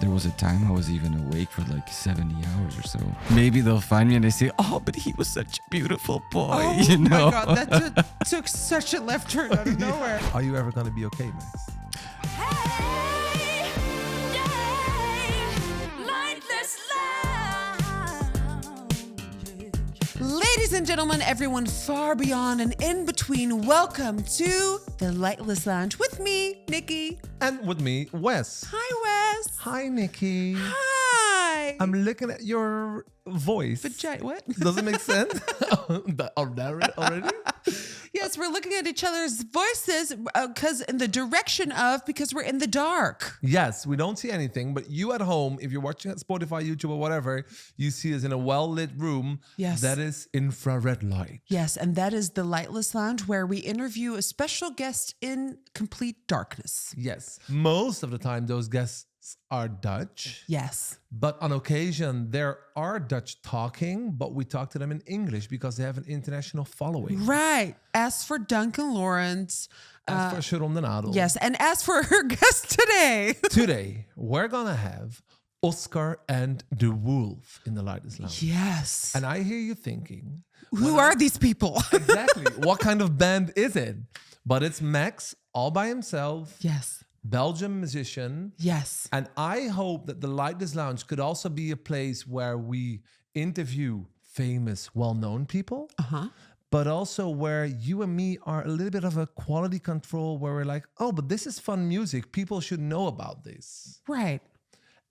There was a time I was even awake for like 70 hours or so. Maybe they'll find me and they say, "Oh, but he was such a beautiful boy," Oh you know? my God, that took such a left turn out of nowhere. Are you ever going to be okay, Max? Hey, yeah, Lightless Lounge. Ladies and gentlemen, everyone far beyond and in between, welcome to the Lightless Lounge with me, Nikki. And with me, Wes. Hi, Wes. Hi, Nikki. Hi. I'm looking at your voice. What? Does it make sense? Already? Yes, we're looking at each other's voices because we're in the dark. Yes, we don't see anything, but you at home, if you're watching at Spotify, YouTube, or whatever, you see us in a well-lit room. Yes. That is infrared light. Yes, and that is the Lightless Lounge, where we interview a special guest in complete darkness. Yes. Most of the time, those guests are Dutch. Yes. But on occasion, there are Dutch talking, but we talk to them in English because they have an international following. Right. As for Duncan Lawrence. As for Sharon de Nadel. Yes, and as for her guest today. Today, we're going to have Oscar and the Wolf in the Lightless Lounge. Yes. And I hear you thinking, Who are these people? exactly, what kind of band is it? But it's Max all by himself. Yes. Belgian musician. Yes. And I hope that the Lightless Lounge could also be a place where we interview famous, well-known people, but also where you and me are a little bit of a quality control where we're like, oh, but this is fun music. People should know about this. Right.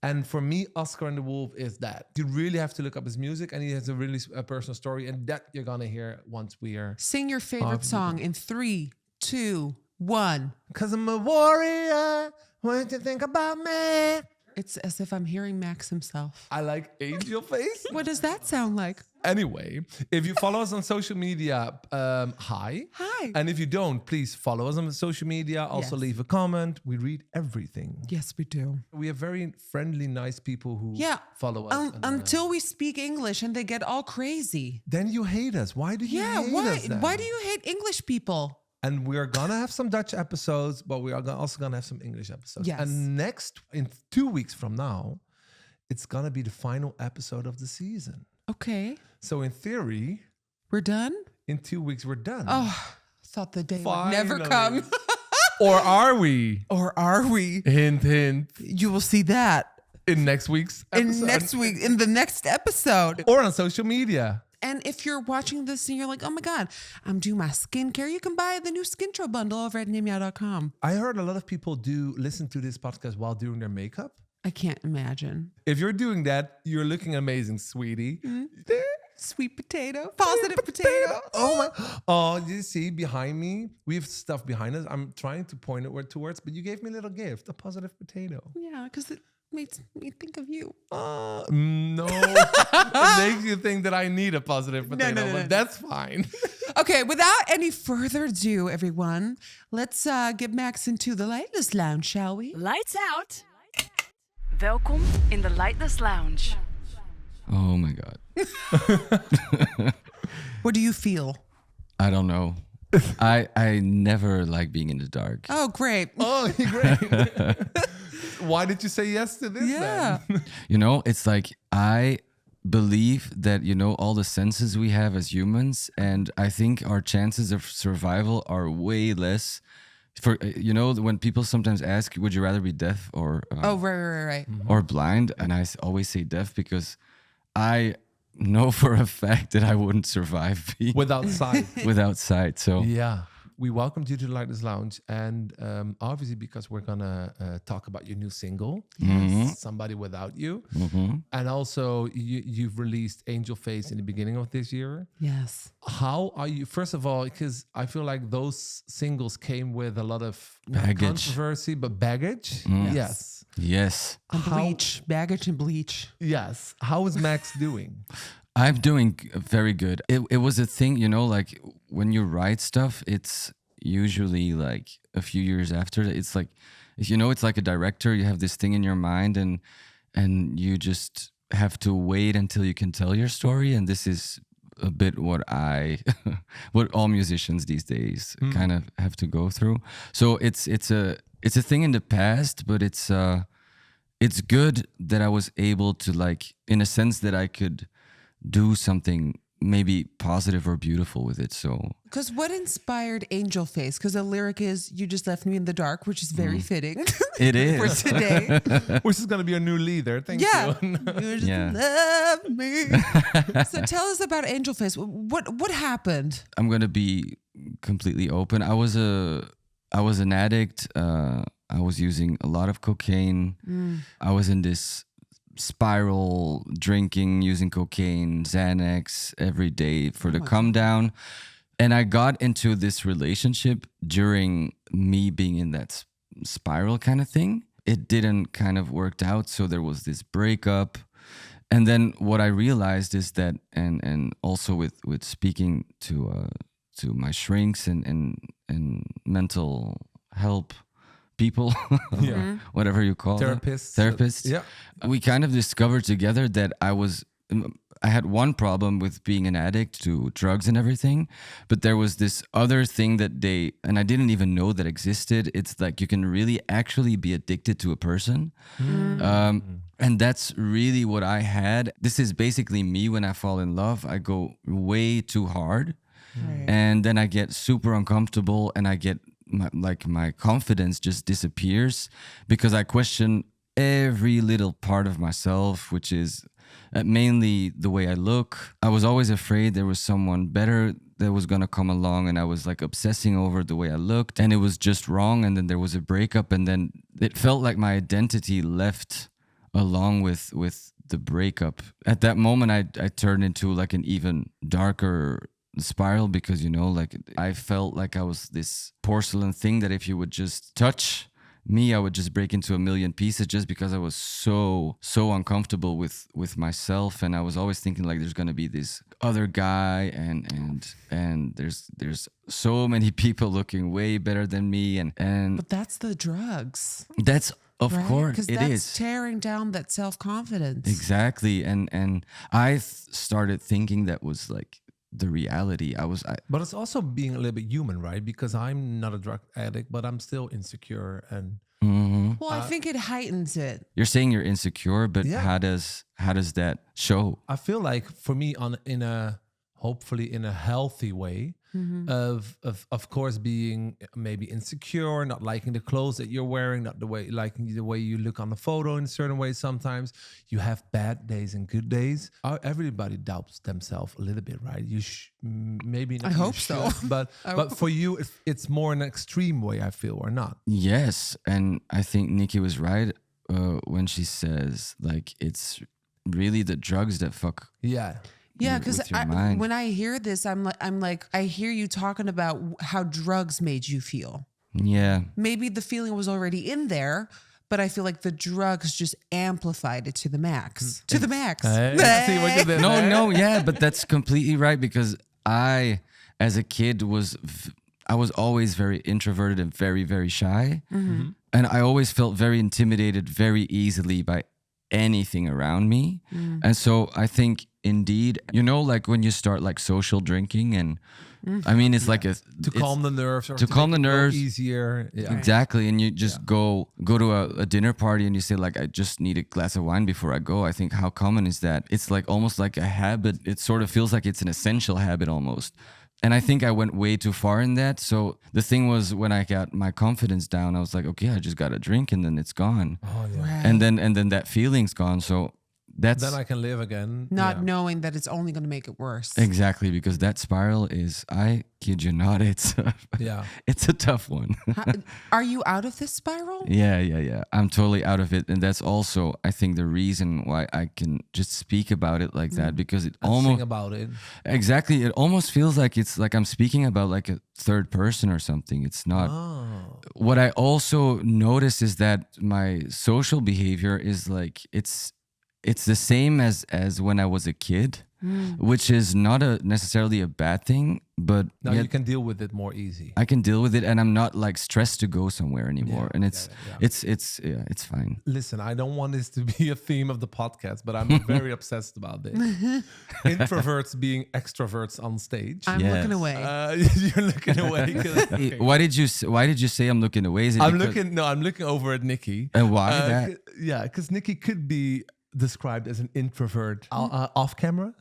And for me, Oscar and the Wolf is that. You really have to look up his music, and he has a really personal story, and that you're going to hear once we are... Sing your favorite song in 3, 2, 1. Because I'm a warrior, what you think about me? It's as if I'm hearing Max himself. I like Angel Face. What does that sound like? Anyway, if you follow us on social media, hi. Hi. And if you don't, please follow us on social media. Also Yes. leave a comment. We read everything. Yes, we do. We have very friendly, nice people who follow us. Until we speak English and they get all crazy. Then you hate us. Why do you hate us then? Why do you hate English people? And we're gonna have some Dutch episodes, but we are also gonna have some English episodes. Yes. And in 2 weeks from now, it's gonna be the final episode of the season. Okay. So in theory, We're done? in 2 weeks we're done. Oh, thought the day would never Finally. come. Or are we? Or are we? Hint, hint. You will see that In next week's episode. in the next episode. Or on social media. And if you're watching this and you're like, oh my God, I'm doing my skincare, you can buy the new Skintro bundle over at nimya.com. I heard a lot of people do listen to this podcast while doing their makeup. I can't imagine. If you're doing that, you're looking amazing, sweetie. Sweet potato, positive potato. Oh my! Oh, you see behind me, we have stuff behind us. I'm trying to point it towards, but you gave me a little gift, a positive potato. Yeah, because it makes me think of you. No, it makes you think that I need a positive potato, no, but no. that's fine. Okay, without any further ado, everyone, let's get Max into the Lightless Lounge, shall we? Lights out. Welkom in de Lightless Lounge. Oh my God. What do you feel? I don't know. I never like being in the dark. Oh, great. Oh, great. Why did you say yes to this Yeah. then? You know, it's like I believe that, you know, all the senses we have as humans, and I think our chances of survival are way less. For you know, when people sometimes ask, would you rather be deaf or Right. or blind? And I always say deaf because I know for a fact that I wouldn't survive being Without sight. without sight. So Yeah. We welcomed you to the Lightless Lounge. And obviously, because we're going to talk about your new single, Somebody Without You. And also, you've released Angel Face in the beginning of this year. Yes. How are you? First of all, because I feel like those singles came with a lot of not Baggage. controversy, but baggage. Yes. yes, And bleach. Baggage and bleach. Yes. How is Max doing? I'm doing very good. It was a thing, you know, like when you write stuff, it's usually like a few years after. It's like, you know, it's like a director. You have this thing in your mind, and you just have to wait until you can tell your story. And this is a bit what what all musicians these days kind of have to go through. So it's a thing in the past, but it's good that I was able to, like, in a sense that I could do something maybe positive or beautiful with it. So Because what inspired Angel Face? Because the lyric is "You just left me in the dark," which is very fitting it for is. today. Which is going to be our new leader. Thank Yeah, you. you just Yeah. love me. So tell us about Angel Face. What happened? I'm gonna be completely open. I was an addict. I was using a lot of cocaine. I was in this spiral, drinking, using cocaine, Xanax every day for the come down. And I got into this relationship during me being in that spiral kind of thing. It didn't kind of worked out. So there was this breakup. And then what I realized is that, and also with speaking to my shrinks and mental help people, Yeah. whatever you call them, therapists. Yeah. We kind of discovered together that I had one problem with being an addict to drugs and everything, but there was this other thing that and I didn't even know that existed. It's like you can really actually be addicted to a person. And that's really what I had. This is basically me when I fall in love. I go way too hard. Right. And then I get super uncomfortable and I get my confidence just disappears because I question every little part of myself, which is mainly the way I look. I was always afraid there was someone better that was going to come along, and I was like obsessing over the way I looked, and it was just wrong. And then there was a breakup, and then it felt like my identity left along with the breakup. At that moment, I turned into like an even darker spiral because, like I felt like I was this porcelain thing that if you would just touch me, I would just break into a million pieces just because I was so uncomfortable with myself. And I was always thinking like there's gonna be this other guy and there's so many people looking way better than me and But that's the drugs. that's of right? course Because it that's is. tearing down that self-confidence. Exactly. And I started thinking that was like the reality. But it's also being a little bit human, right? Because I'm not a drug addict, but I'm still insecure. And Well, I think it heightens it. You're saying you're insecure, but Yeah. how does that show? I feel like for me, hopefully in a healthy way, of course being maybe insecure, not liking the clothes that you're wearing, not liking the way you look on the photo in a certain way. Sometimes you have bad days and good days. Everybody doubts themselves a little bit, right? Maybe not. I you hope so. should, but for you, it's more an extreme way. I feel, or not. Yes, and I think Nikki was right when she says like it's really the drugs that fuck. Yeah. Yeah, with because your mind. when I hear this, I'm like, I hear you talking about how drugs made you feel. Yeah, Maybe the feeling was already in there, but I feel like the drugs just amplified it to the max. To the max. See what you did there? no, yeah, but that's completely right because I, as a kid, I was always very introverted and very, very shy, and I always felt very intimidated very easily by anything around me, and so I think. Indeed, like when you start like social drinking, and I mean it's like To calm the nerves, or to calm make the it go nerves. easier. Yeah. Exactly, and you just go to a dinner party and you say like I just need a glass of wine before I go. I think how common is that? It's like almost like a habit. It sort of feels like it's an essential habit almost. And I think I went way too far in that. So the thing was when I got my confidence down, I was like, okay, I just got a drink and then it's gone. Oh yeah. Right. And then that feeling's gone. So that's Then I can live again. Not Yeah. knowing that it's only going to make it worse. exactly because that spiral is, I kid you not, it's Yeah. it's a tough one. Are you out of this spiral? Yeah. I'm totally out of it. And that's also, I think, the reason why I can just speak about it like that because it And almost sing about it. exactly, it almost feels like it's like I'm speaking about like a third person or something. It's not. Oh. What I also notice is that my social behavior is like it's the same as when I was a kid. which is not necessarily a bad thing, but Now yet you can deal with it more easy. I can deal with it, and I'm not like stressed to go somewhere anymore. Yeah, And yeah. it's fine. Listen, I don't want this to be a theme of the podcast, but I'm very obsessed about this. Introverts being extroverts on stage. I'm Yes. looking away. You're looking away. Hey, why did you say I'm looking away? Is it I'm because- looking over at Nikki. And why that? Yeah, because Nikki could be described as an introvert off camera.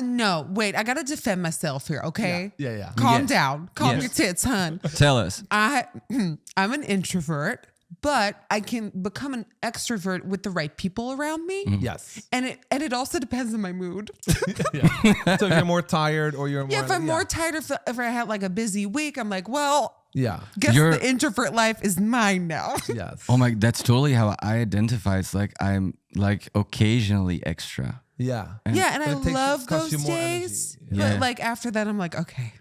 No, wait. I gotta defend myself here. Okay. Yeah. Calm Yes. down. Calm Yes. your tits, hun. Tell us. I'm an introvert, but I can become an extrovert with the right people around me. Yes. And it also depends on my mood. So if you're more tired or you're more... Yeah, if I'm more tired, if I had like a busy week, I'm like, well, Yeah. guess You're- the introvert life is mine now. Yes. Oh my, that's totally how I identify. It's like I'm like occasionally extra. Yeah. Yeah, and I it love costs you those more days. energy. Yeah. But like after that, I'm like, okay,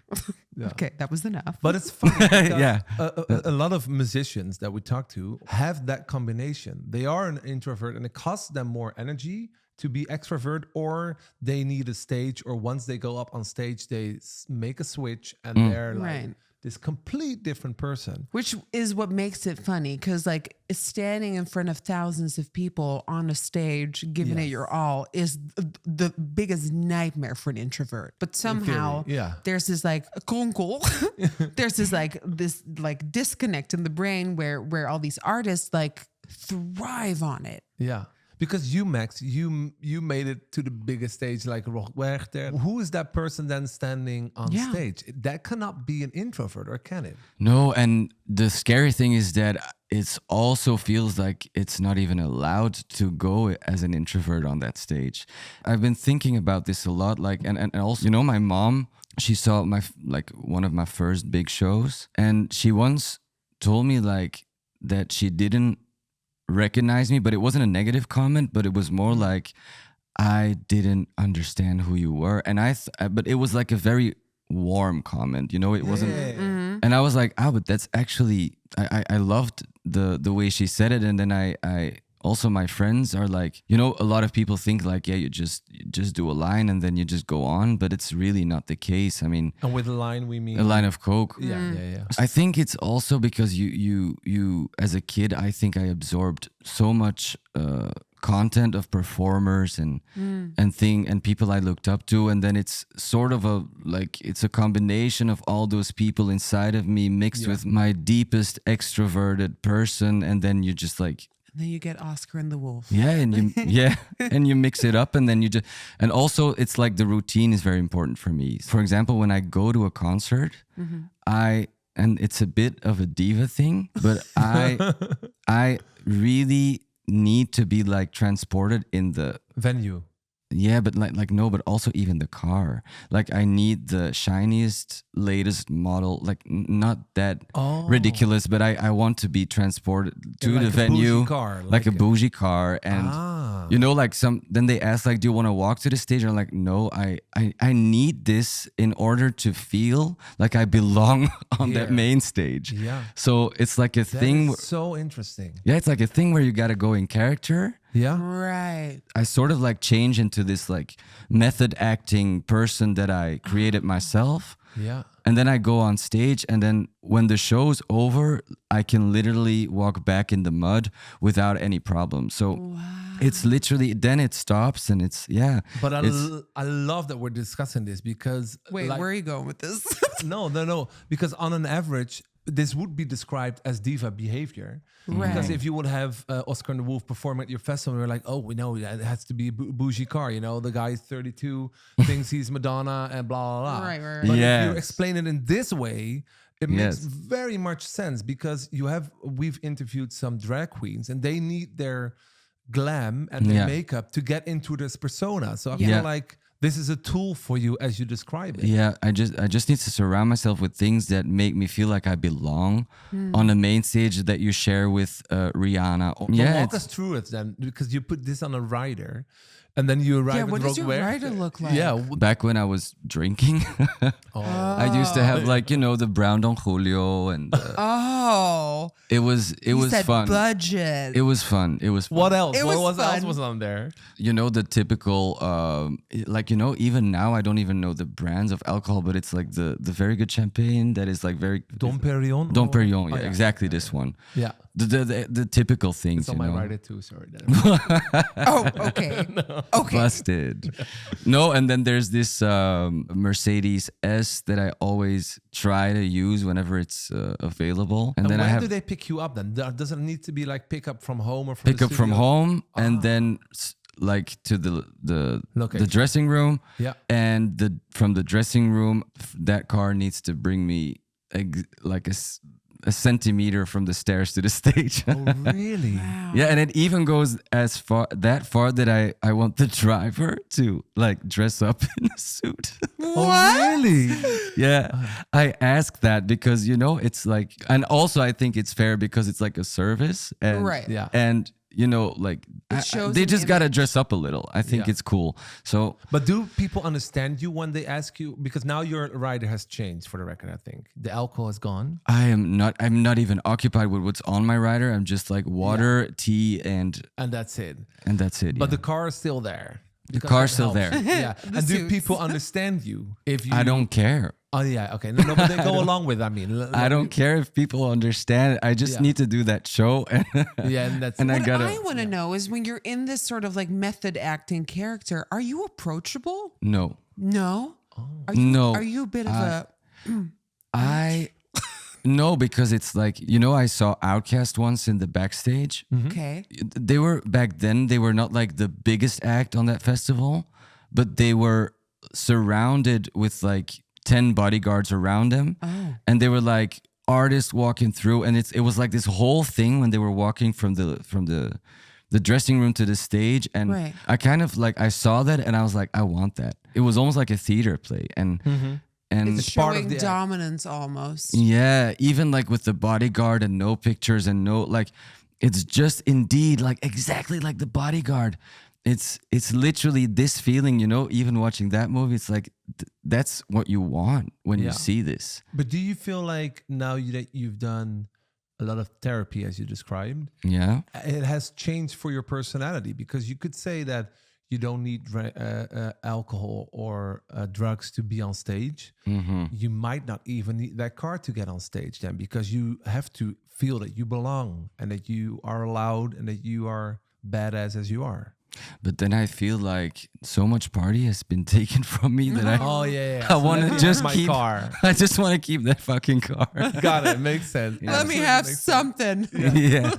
okay, that was enough. But it's funny. because Yeah. A lot of musicians that we talk to have that combination. They are an introvert and it costs them more energy to be extrovert, or they need a stage, or once they go up on stage, they make a switch and they're like Right. this complete different person. Which is what makes it funny, because like standing in front of thousands of people on a stage, giving it Yes. your all, is the biggest nightmare for an introvert. But somehow, yeah. there's this like konkel, there's this disconnect in the brain where all these artists like thrive on it. Yeah. Because you, Max, you made it to the biggest stage like Rock Werchter. Who is that person then standing on Yeah. stage? That cannot be an introvert, or can it? No, and the scary thing is that it also feels like it's not even allowed to go as an introvert on that stage. I've been thinking about this a lot, like, and also, you know, my mom, she saw one of my first big shows, and she once told me like that she didn't recognize me, but it wasn't a negative comment, but it was more like, I didn't understand who you were. And but it was like a very warm comment, you know, it wasn't. And I was like, but that's actually, I loved the way she said it. And then I also, my friends are like, you know, a lot of people think like, yeah, you just do a line and then you just go on, but it's really not the case. I mean, And with a line, we mean... a line of coke. Yeah. I think it's also because you as a kid, I think I absorbed so much content of performers and people I looked up to, and then it's sort of it's a combination of all those people inside of me mixed with my deepest extroverted person, and then you just like, And then you get Oscar and the Wolf. yeah, and and you mix it up, and then you just, and also it's like the routine is very important for me. For example, when I go to a concert, and it's a bit of a diva thing, but I really need to be like transported in the Venue. Yeah, but like no, but also even the car. Like I need the shiniest, latest model. Like not that ridiculous, but I want to be transported to like the a venue, bougie car, like a bougie car, and you know, like then they ask like, do you want to walk to the stage? I'm like, no, I need this in order to feel like I belong on that Here. main stage. Yeah. So it's like a That thing. is so interesting. Yeah, it's like a thing where you got to go in character. Yeah. Right. I sort of like change into this like method acting person that I created myself. Yeah. And then I go on stage, and then when the show's over, I can literally walk back in the mud without any problem. So it's literally, then it stops, and it's, yeah. But it's, I love that we're discussing this because... Wait, like- where are you going with this? No. Because on an average, this would be described as diva behavior. Right. Because if you would have Oscar and the Wolf perform at your festival, we're like, oh, we know it has to be a bougie car. You know, the guy is 32, thinks he's Madonna, and blah, blah, blah. Right. But if Yes. you explain it in this way, it makes Yes. very much sense, because we've interviewed some drag queens and they need their glam and their Yeah. makeup to get into this persona. So I Yeah. feel like this is a tool for you as you describe it. yeah, I just need to surround myself with things that make me feel like I belong on the main stage that you share with Rihanna. But Yeah, walk us through it then, because you put this on a rider. And then you arrive Yeah, at what does your Rockaway. rider look like? Yeah. Back when I was drinking, I used to have like, the brown Don Julio, and Oh, it was said fun. budget. It was fun. It was fun. What else? It What was else fun. was on there? The typical even now I don't even know the brands of alcohol, but it's like the very good champagne that is like very Dom Perignon? Dom or- Perignon, Oh, yeah, exactly this one. Yeah. The typical things, It's on my you know. rider too. Sorry. Oh, okay. Okay. Busted. No, and then there's this Mercedes S that I always try to use whenever it's available. And then when I have do they pick you up then? Does it need to be like pick up from home or from pick the up from studio? home and then like to the Location. dressing room. Yeah. And from the dressing room, that car needs to bring me like a centimeter from the stairs to the stage. Oh, really? Yeah, and it even goes that far that I want the driver to like dress up in a suit. Oh, really? Yeah, I ask that because it's like, and also I think it's fair because it's like a service, and Right. Yeah. and like shows they an just gotta image. dress up a little. I think Yeah. it's cool. So But do people understand you when they ask you? Because now your rider has changed, for the record, I think. The alcohol is gone. I'm not even occupied with what's on my rider. I'm just like water, tea, and And that's it. that's it. But yeah. the car is still there. The Because car's that still helps. there. Yeah. And do suits. people understand you if you? I don't care. Oh yeah. Okay. No, but they go along with. I mean, I don't care if people understand. I just Yeah. need to do that show. Yeah, and that's. And I What gotta I want to know is when you're in this sort of like method acting character, are you approachable? no. No. Oh. Are you, No. Are you a bit of a? No, because it's like, I saw Outkast once in the backstage. Okay. They were back then, they were not like the biggest act on that festival, but they were surrounded with like 10 bodyguards around them. Oh. And they were like artists walking through, and it was like this whole thing when they were walking from the dressing room to the stage. And Right. I kind of like, I saw that and I was like, I want that. It was almost like a theater play. And It's part of showing the act. dominance almost. yeah, even like with the bodyguard and no pictures and no like, it's just indeed like exactly like the bodyguard. It's literally this feeling, even watching that movie, it's like that's what you want when Yeah. you see this. But do you feel like now that you've done a lot of therapy, as you described, Yeah. it has changed for your personality? Because you could say that you don't need alcohol or drugs to be on stage. You might not even need that car to get on stage then, because you have to feel that you belong and that you are allowed and that you are badass as you are. But then I feel like so much party has been taken from me that I Oh yeah. I want Let to me just have my keep car. I just want to keep that fucking car. Got it. Makes sense. Let me have something. Yeah.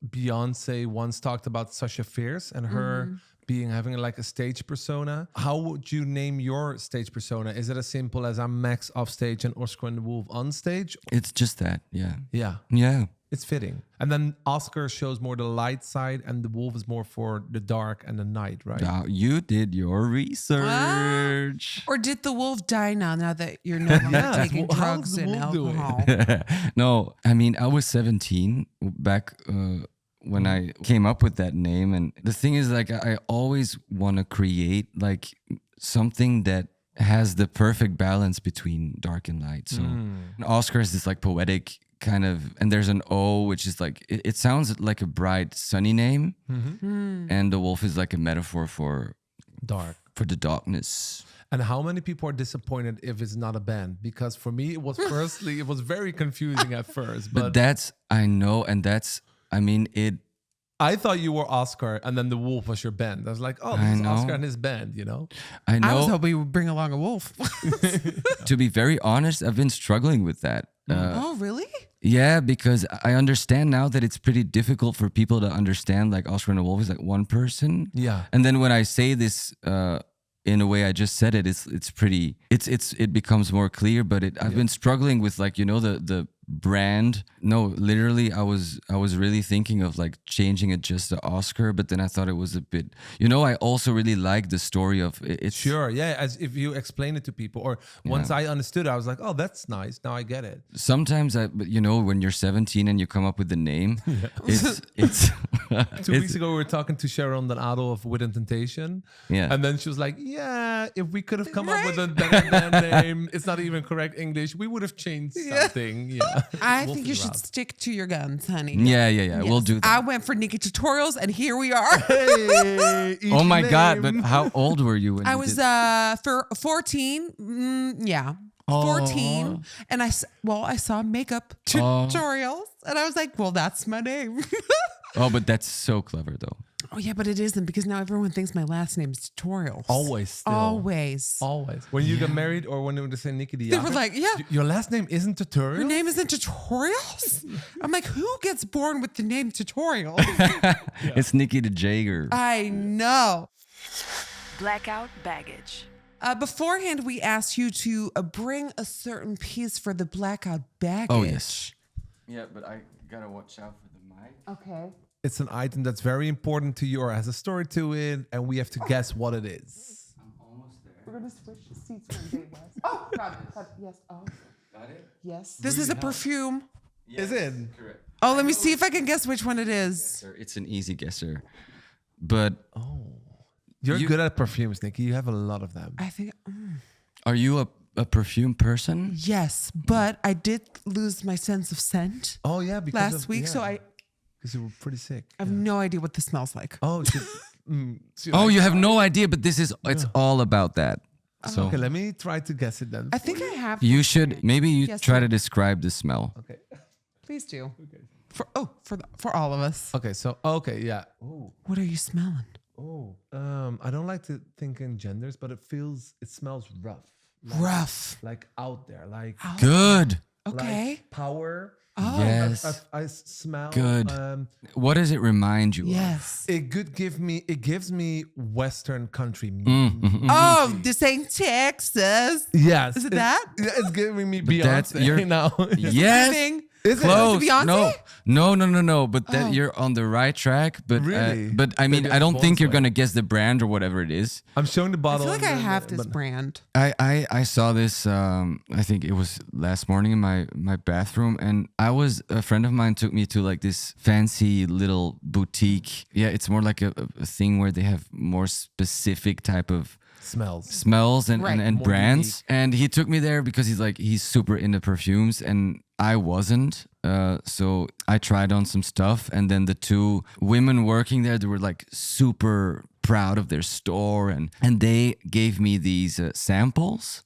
Beyonce once talked about Sasha Fierce and her having like a stage persona. How would you name your stage persona? Is it as simple as I'm Max off stage and Oscar and the Wolf on stage? It's just that. Yeah. Yeah, Yeah. it's fitting. And then Oscar shows more the light side and the Wolf is more for the dark and the night, right? You did your research. Or did the wolf die now that you're no longer Yeah, taking how's drugs the and wolf doing? alcohol? No, I mean, I was 17 back when I came up with that name. And the thing is, like, I always want to create like something that has the perfect balance between dark and light. So Oscar is this like poetic kind of, and there's an O, which is like, it sounds like a bright, sunny name. And the wolf is like a metaphor for the darkness. And how many people are disappointed if it's not a band? Because for me, it was firstly, it was very confusing at first. But that's, I know, and that's, I mean, I thought you were Oscar and then the Wolf was your band. I was like, oh, this is know. Oscar and his band, you know? I know. I was hoping you would bring along a wolf. To be very honest, I've been struggling with that. Oh, really? Yeah, because I understand now that it's pretty difficult for people to understand like Oscar and the Wolf is like one person. Yeah. And then when I say this in a way I just said it, it becomes more clear. But I've been struggling with like, you know, the brand. No, literally, I was really thinking of like changing it just to Oscar, but then I thought it was a bit. I also really like the story of it. It's Sure, yeah. As if you explain it to people, or once I understood, I was like, "Oh, that's nice. Now I get it." Sometimes but when you're 17 and you come up with the name, it's 2 weeks ago, we were talking to Sharon Donado of Wit and Temptation. Yeah. And then she was like, yeah, if we could have come up with a name, it's not even correct English, we would have changed something. Yeah. I We'll think you figure should out. stick to your guns, honey. Yeah. We'll do I that. went for Nikkie tutorials, and here we are. Hey, each Oh my God! name. But how old were you when I you was did- for 14. Yeah. 14, and I saw makeup tutorials, and I was like, well, that's my name. Oh, but that's so clever though. Oh yeah, but it isn't, because now everyone thinks my last name is Tutorials. Always still. Always. When you got married, or when they would say Nikkie the They were like, yeah. Your last name isn't Tutorial? Your name isn't Tutorials? I'm like, who gets born with the name Tutorials? It's Nikkie the Jager. I know. Blackout baggage. Beforehand, we asked you to bring a certain piece for the blackout baggage. Oh yes. Yeah, but I gotta watch out for the mic. Okay. It's an item that's very important to you or has a story to it, and we have to guess what it is. I'm almost there. We're gonna switch seats one day, Wes. Oh, God. Yes. Oh, Got it? yes. This is a perfume. Is it? Correct. Oh, let me see if I can guess which one it is. Sir, it's an easy guesser. But You're You- good at perfumes, Nikkie. You have a lot of them. I think. are you a perfume person? Yes, but I did lose my sense of scent Oh yeah, because last week, so I because you were pretty sick. have no idea what this smells like. Oh, Oh, you have no idea, but it's all about that. So okay. Let me try to guess it then. I think I have. you should maybe you Yes, try sir. to describe the smell. Okay. Please do. Okay. For all of us. Okay. So yeah. What are you smelling? I don't like to think in genders, but it smells rough. Rough. Like out there, like Good. Okay. like power. Oh. Yes. I smell Good. What does it remind you Yes. It gives me Western country. Oh, this ain't Texas. Yes. Is it that? It's giving me that's- Beyonce you're- now. of? Yes. Thing? Is it? Close. Beyonce? No. But that you're on the right track. But Really? but I mean, Maybe I I'm don't think born you're gonna guess the brand or whatever it is. I'm showing the I bottle. feel like I and then- have this but- brand. I saw this. I think it was last morning in my bathroom, and a friend of mine took me to like this fancy little boutique. Yeah, it's more like a thing where they have more specific type of smells and, Right. and More brands. And he took me there because he's super into perfumes, and I wasn't. So I tried on some stuff, and then the two women working there, they were like super proud of their store, and they gave me these samples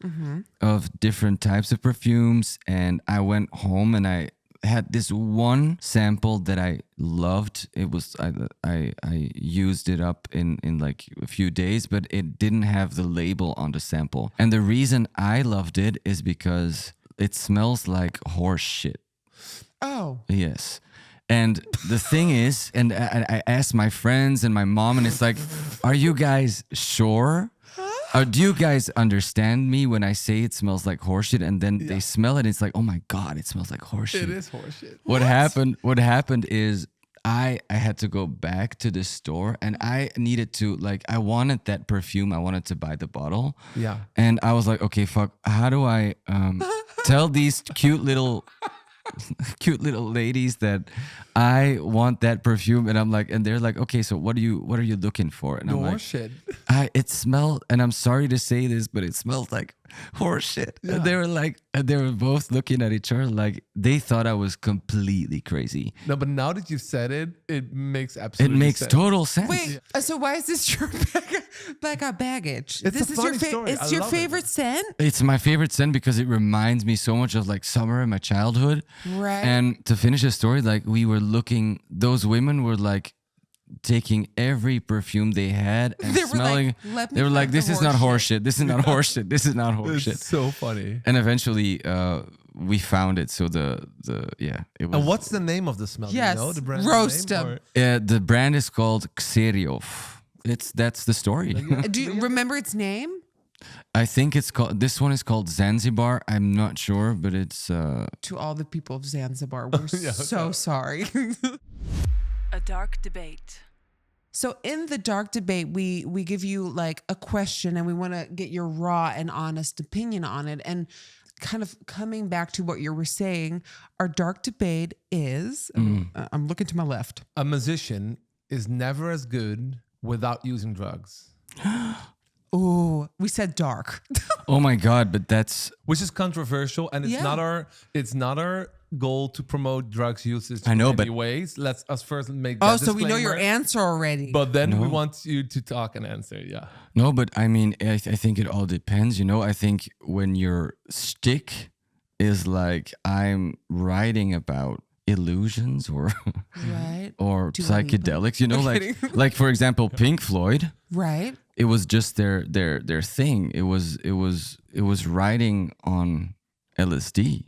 of different types of perfumes, and I went home and I had this one sample that I loved. It was I used it up in like a few days, but it didn't have the label on the sample. And the reason I loved it is because it smells like horse shit. Oh. Yes. And the thing is, and I asked my friends and my mom, and it's like, are you guys sure? Or do you guys understand me when I say it smells like horseshit? And then they smell it, and it's like, oh my God, it smells like horseshit. It is horseshit. What happened is I had to go back to the store, and I needed to, like, I wanted that perfume. I wanted to buy the bottle. Yeah. And I was like, okay, fuck, how do I tell these cute little ladies that I want that perfume? And I'm like, and they're like, okay, so what are you looking for? And I'm like, Horseshit. it smelled, and I'm sorry to say this, but it smells like horse shit. And they were like, and they were both looking at each other like they thought I was completely crazy. No, but now that you've said it, it makes It absolutely makes sense. total sense. Wait, so why is this your blackout baggage? It's this a is your funny story. I It's your love it. favorite scent? It's my favorite scent because it reminds me so much of like summer in my childhood. Right. And to finish the story, like we were looking, those women were like taking every perfume they had and They were like, smelling. "Let me They were like, find the this is not horse horse shit. This is not horse shit. This is not horse shit. It's so funny. And eventually, we found it. So it was. And what's the name of the smell? Yes, Do you know the brand roast name? 'em. Or- The brand is called Xeriov. That's the story. Do you remember its name? I think it's called. This one is called Zanzibar. I'm not sure, but it's. To all the people of Zanzibar, we're so sorry. A dark debate. So in the dark debate, we give you like a question and we want to get your raw and honest opinion on it. And kind of coming back to what you were saying, our dark debate is, I'm looking to my left. A musician is never as good without using drugs. Oh, we said dark. Oh my God! But that's. Which is controversial, and it's not our goal to promote drugs usage in any ways. Let's us first make that so we know your disclaimer. answer already. But then we want you to talk and answer. Yeah. No, but I mean, I think it all depends. I think when your stick is like, I'm writing about illusions or right. or Dua psychedelics, Lipa. like for example, Pink Floyd. Right. It was just their thing. It was writing on LSD.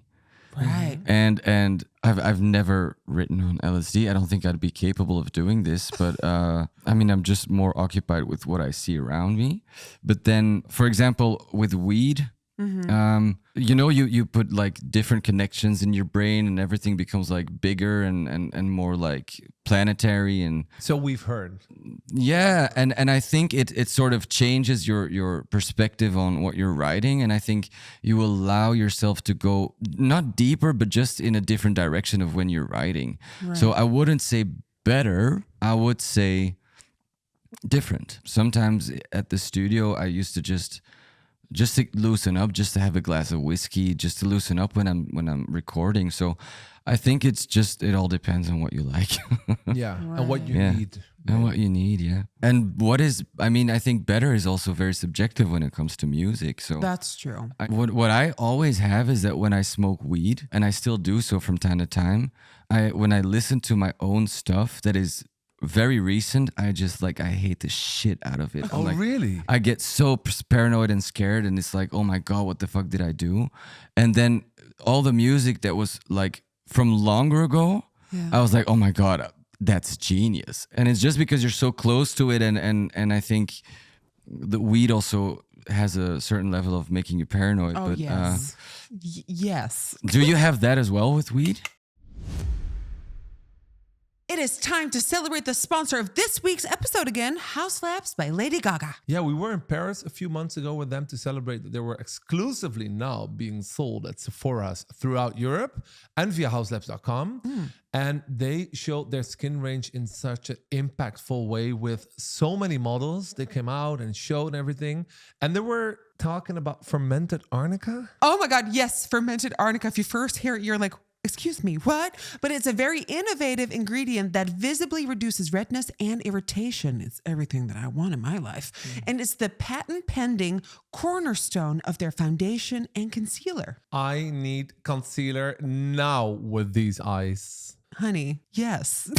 Right. And I've never written on LSD. I don't think I'd be capable of doing this, but I mean, I'm just more occupied with what I see around me. But then, for example, with weed, you put like different connections in your brain and everything becomes like bigger and more like planetary. And so we've heard. Yeah. And I think it sort of changes your perspective on what you're writing. And I think you allow yourself to go not deeper, but just in a different direction of when you're writing. Right. So I wouldn't say better. I would say different. Sometimes at the studio, I used to just to loosen up, just to have a glass of whiskey, just to loosen up when I'm recording. So I think it all depends on what you like. Yeah. Right. And what you need. And what you need, yeah. And I think better is also very subjective when it comes to music. So that's true. What I always have is that when I smoke weed, and I still do so from time to time, when I listen to my own stuff that is very recent, I hate the shit out of it. Oh, really? I get so paranoid and scared, and it's like, oh my God, what the fuck did I do? And then all the music that was like from longer ago, I was like, oh my God, that's genius. And it's just because you're so close to it, and I think the weed also has a certain level of making you paranoid. Oh, but yes. Yes. Do you have that as well with weed? It is time to celebrate the sponsor of this week's episode again, House Labs by Lady Gaga. Yeah, we were in Paris a few months ago with them to celebrate that they were exclusively now being sold at Sephora's throughout Europe and via houselabs.com. And they showed their skin range in such an impactful way with so many models. They came out and showed everything. And they were talking about fermented arnica. Oh my God, yes, fermented arnica. If you first hear it, you're like, excuse me, what? But it's a very innovative ingredient that visibly reduces redness and irritation. It's everything that I want in my life. And it's the patent pending cornerstone of their foundation and concealer. I need concealer now with these eyes. Honey, yes.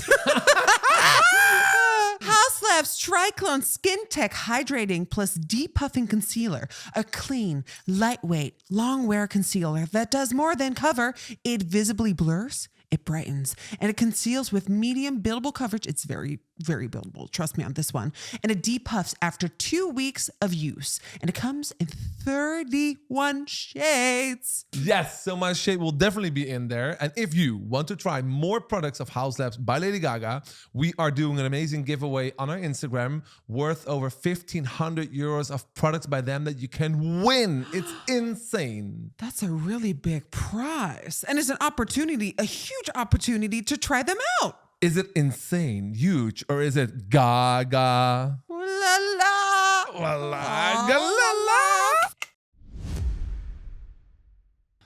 House Labs Triclone Skin Tech Hydrating plus Depuffing Concealer. A clean, lightweight, long wear concealer that does more than cover. It visibly blurs, it brightens, and it conceals with medium buildable coverage. It's very, very buildable. Trust me on this one. And it depuffs after 2 weeks of use. And it comes in 31 shades. Yes, so my shade will definitely be in there. And if you want to try more products of House Labs by Lady Gaga, we are doing an amazing giveaway on our Instagram worth over 1,500 euros of products by them that you can win. It's insane. That's a really big prize. And it's an opportunity, a huge opportunity to try them out. Is it insane, huge, or is it gaga? La la. La la, la la.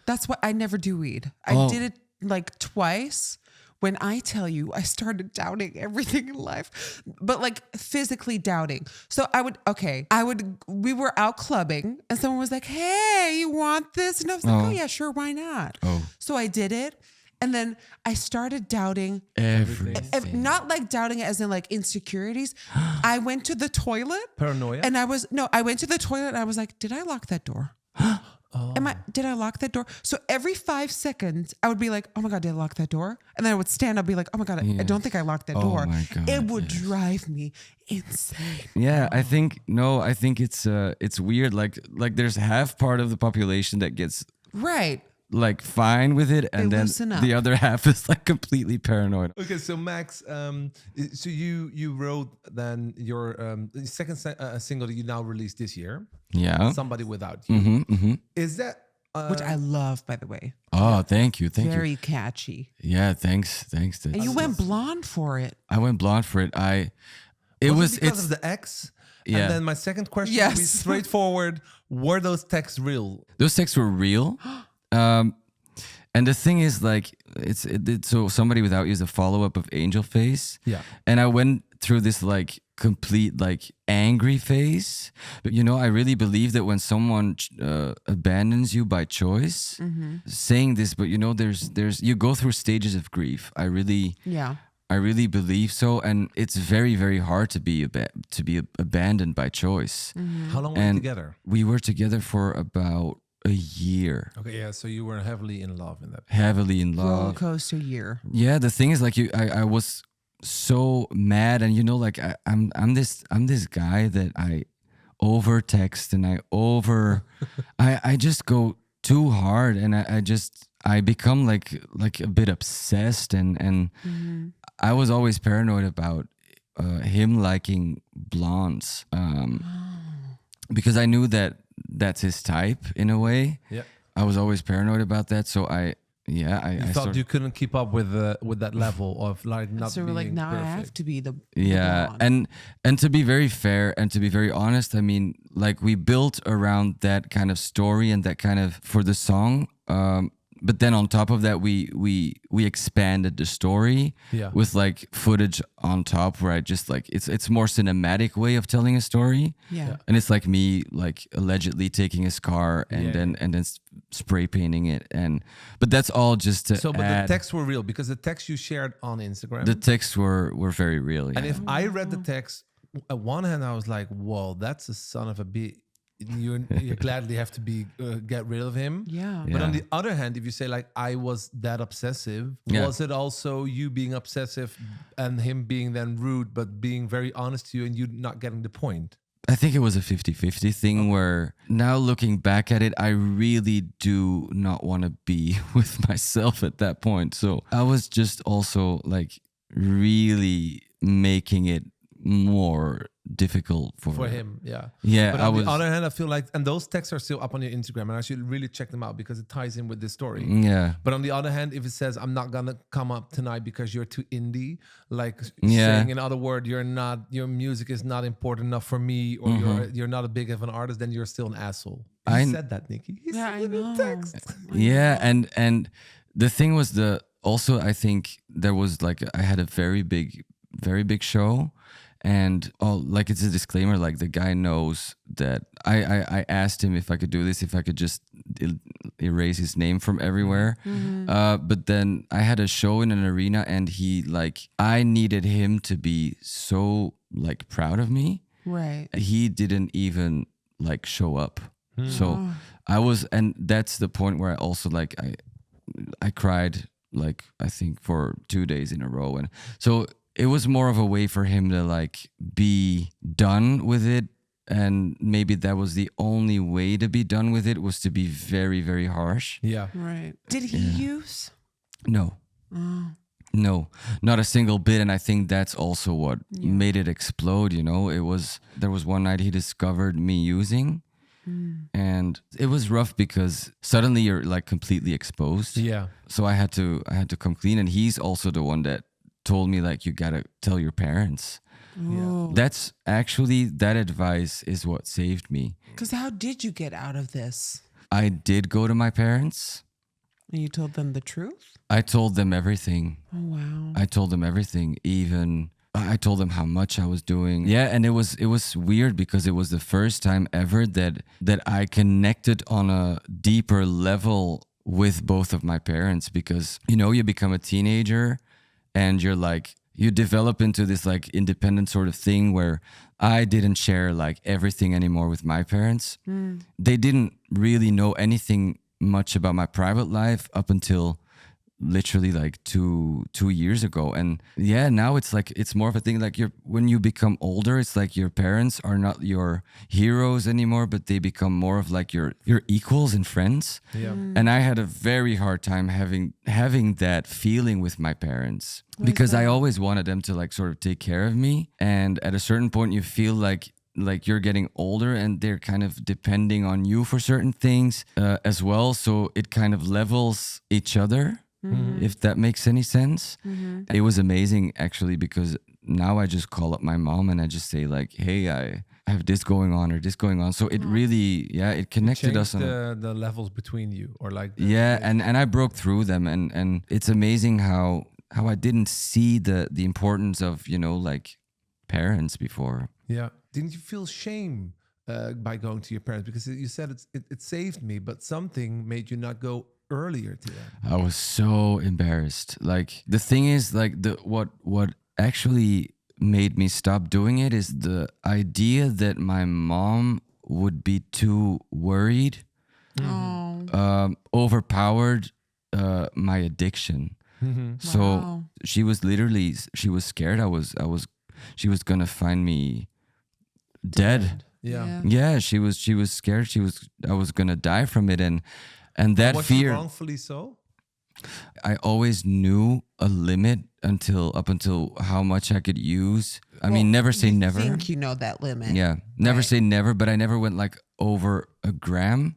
That's what I never do weed. I did it like twice. When I tell you, I started doubting everything in life, but like physically doubting. So we were out clubbing and someone was like, hey, you want this? And I was like, oh yeah, sure. Why not? So I did it. And then I started doubting everything. Not like doubting it as in like insecurities. I went to the toilet. Paranoia? And I went to the toilet and I was like, did I lock that door? Did I lock that door? So every 5 seconds, I would be like, oh my God, did I lock that door? And then I would stand up and be like, oh my God, I don't think I locked that door. my God, it would drive me insane. Yeah, I think it's weird. Like there's half part of the population that gets Right. like fine with it, and then loosen up. the other half is like completely paranoid. Okay, so Max, so you wrote then your second single that you now released this year, Yeah. "Somebody Without You." Is that Which I love, by the way. Oh, thank you. Very catchy. Yeah, thanks. And you went blonde for it. I went blonde for it. because of the ex? Yeah. And then my second question Yes. would be straightforward: were those texts real? Those texts were real. And the thing is, like, so Somebody Without You is a follow up of Angel Face. Yeah. And I went through this like complete like angry phase. But I really believe that when someone abandons you by choice, saying this, but there's you go through stages of grief. I really believe so, and it's very, very hard to be abandoned by choice. How long were you And together? we were together for about a year, Okay, yeah. So you were heavily in love in that. heavily in Roller love. coaster year. Yeah, the thing is, like, I was so mad, and like I'm this guy that I over text and I just go too hard, and I become like a bit obsessed, and I was always paranoid about him liking blondes, because I knew that that's his type in a way. Yeah. I was always paranoid about that, so I You thought you couldn't keep up with that level of like not So we're being like, now I have perfect. to be the yeah, blonde. and to be very fair and to be very honest, I mean, like, we built around that kind of story and that kind of for the song, but then on top of that we expanded the story Yeah. with like footage on top, where I just like it's more cinematic way of telling a story. Yeah. And it's like me like allegedly taking his car and then spray painting it, but that's all just to But add. the texts were real because the texts you shared on Instagram. The texts were very real. and Yeah. if I read the text, at one hand I was like, "Whoa, that's a son of a bitch." You gladly have to get rid of him. Yeah. But on Yeah. the other hand, if you say like I was that obsessive, Yeah. was it also you being obsessive and him being then rude, but being very honest to you and you not getting the point? I think it was a 50-50 thing where now looking back at it, I really do not want to be with myself at that point. So I was just also like really making it more difficult For him, yeah. Yeah, But I on was. the other hand, I feel like, and those texts are still up on your Instagram, and I should really check them out because it ties in with this story. Yeah. But on the other hand, if it says, "I'm not gonna come up tonight because you're too indie," like Yeah. saying in other words, your music is not important enough for me, or you're not a big of an artist, then you're still an asshole. He I- said that, Nikki. He Yeah, said I it in know. text. Yeah, and the thing was also I think there was like I had a very big show, and like it's a disclaimer, like the guy knows that I asked him if I could do this, if I could just erase his name from everywhere, but then I had a show in an arena, and I needed him to be so like proud of me. Right. He didn't even like show up. So I was, and that's the point where I also like I cried like I think for 2 days in a row, and so it was more of a way for him to like be done with it, and maybe that was the only way to be done with it, was to be very, very harsh. Yeah. Right. Did he use? No. No, not a single bit. And I think that's also what made it explode, there was one night he discovered me using, and it was rough because suddenly you're like completely exposed. Yeah. So I had to come clean, and he's also the one that told me like, you gotta tell your parents. Oh. That's actually, that advice is what saved me. Because how did you get out of this? I did go to my parents. And you told them the truth? I told them everything. Oh, wow. I told them everything. Even I told them how much I was doing. Yeah, and it was weird because it was the first time ever that I connected on a deeper level with both of my parents, because you become a teenager and you're like, you develop into this like independent sort of thing where I didn't share like everything anymore with my parents. They didn't really know anything much about my private life up until literally like two years ago. And yeah, now it's like it's more of a thing like when you become older, it's like your parents are not your heroes anymore, but they become more of like your equals and friends. Yeah. And I had a very hard time having that feeling with my parents because I always wanted them to like sort of take care of me. And at a certain point you feel like you're getting older and they're kind of depending on you for certain things as well. So it kind of levels each other. If that makes any sense. It was amazing actually, because now I just call up my mom and I just say like, hey, I have this going on or this going on. So it really, it connected us on the levels between you, or like and I broke through them, and it's amazing how I didn't see the importance of, you know, like parents before. Yeah. Didn't you feel shame by going to your parents? Because you said it saved me, but something made you not go earlier to them. I was so embarrassed. Like the thing is, like what actually made me stop doing it is the idea that my mom would be too worried, overpowered my addiction. So she was scared. She was gonna find me dead. Yeah. She was scared. I was gonna die from it, and that was fear. Wrongfully so. I always knew a limit up until how much I could use. I mean, never say never. I think you know that limit. Yeah, never say never, but I never went like over a gram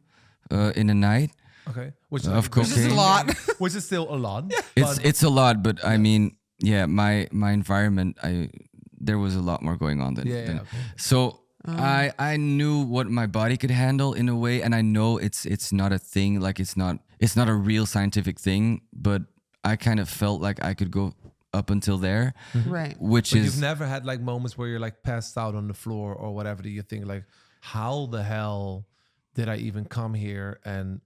in a night. Okay, which Of cocaine. Which is a lot. Which is still a lot. It's a lot, but I mean, yeah, my environment, there was a lot more going on than. Okay. So I knew what my body could handle in a way, and I know it's not a thing, like it's not a real scientific thing, but I kind of felt like I could go up until there, Right? which But is you've never had like moments where you're like passed out on the floor or whatever. Do you think like, how the hell did I even come here? And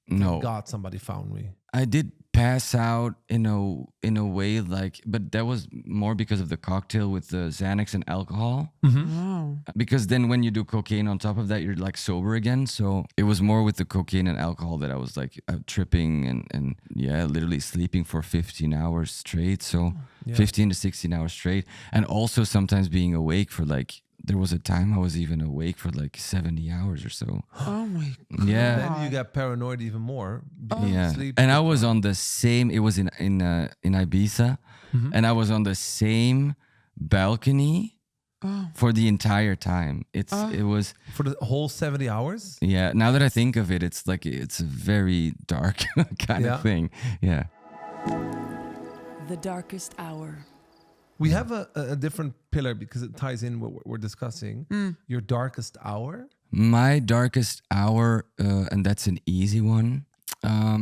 no. thank God somebody found me. I did pass out in a way, like, but that was more because of the cocktail with the Xanax and alcohol. Oh. Because then when you do cocaine on top of that, you're like sober again. So it was more with the cocaine and alcohol that I was like tripping and literally sleeping for 15 hours straight. So 15 to 16 hours straight. And also sometimes being awake for like, there was a time I was even awake for like 70 hours or so. Oh my God. Yeah. Then you got paranoid even more. Yeah, Sleep. and I was on the same. It was in Ibiza, and I was on the same balcony for the entire time. It was For the whole 70 hours? yeah. Now that I think of it, it's like it's a very dark kind of thing. Yeah. The darkest hour. We have a different pillar because it ties in what we're discussing. Your darkest hour My darkest hour, and that's an easy one.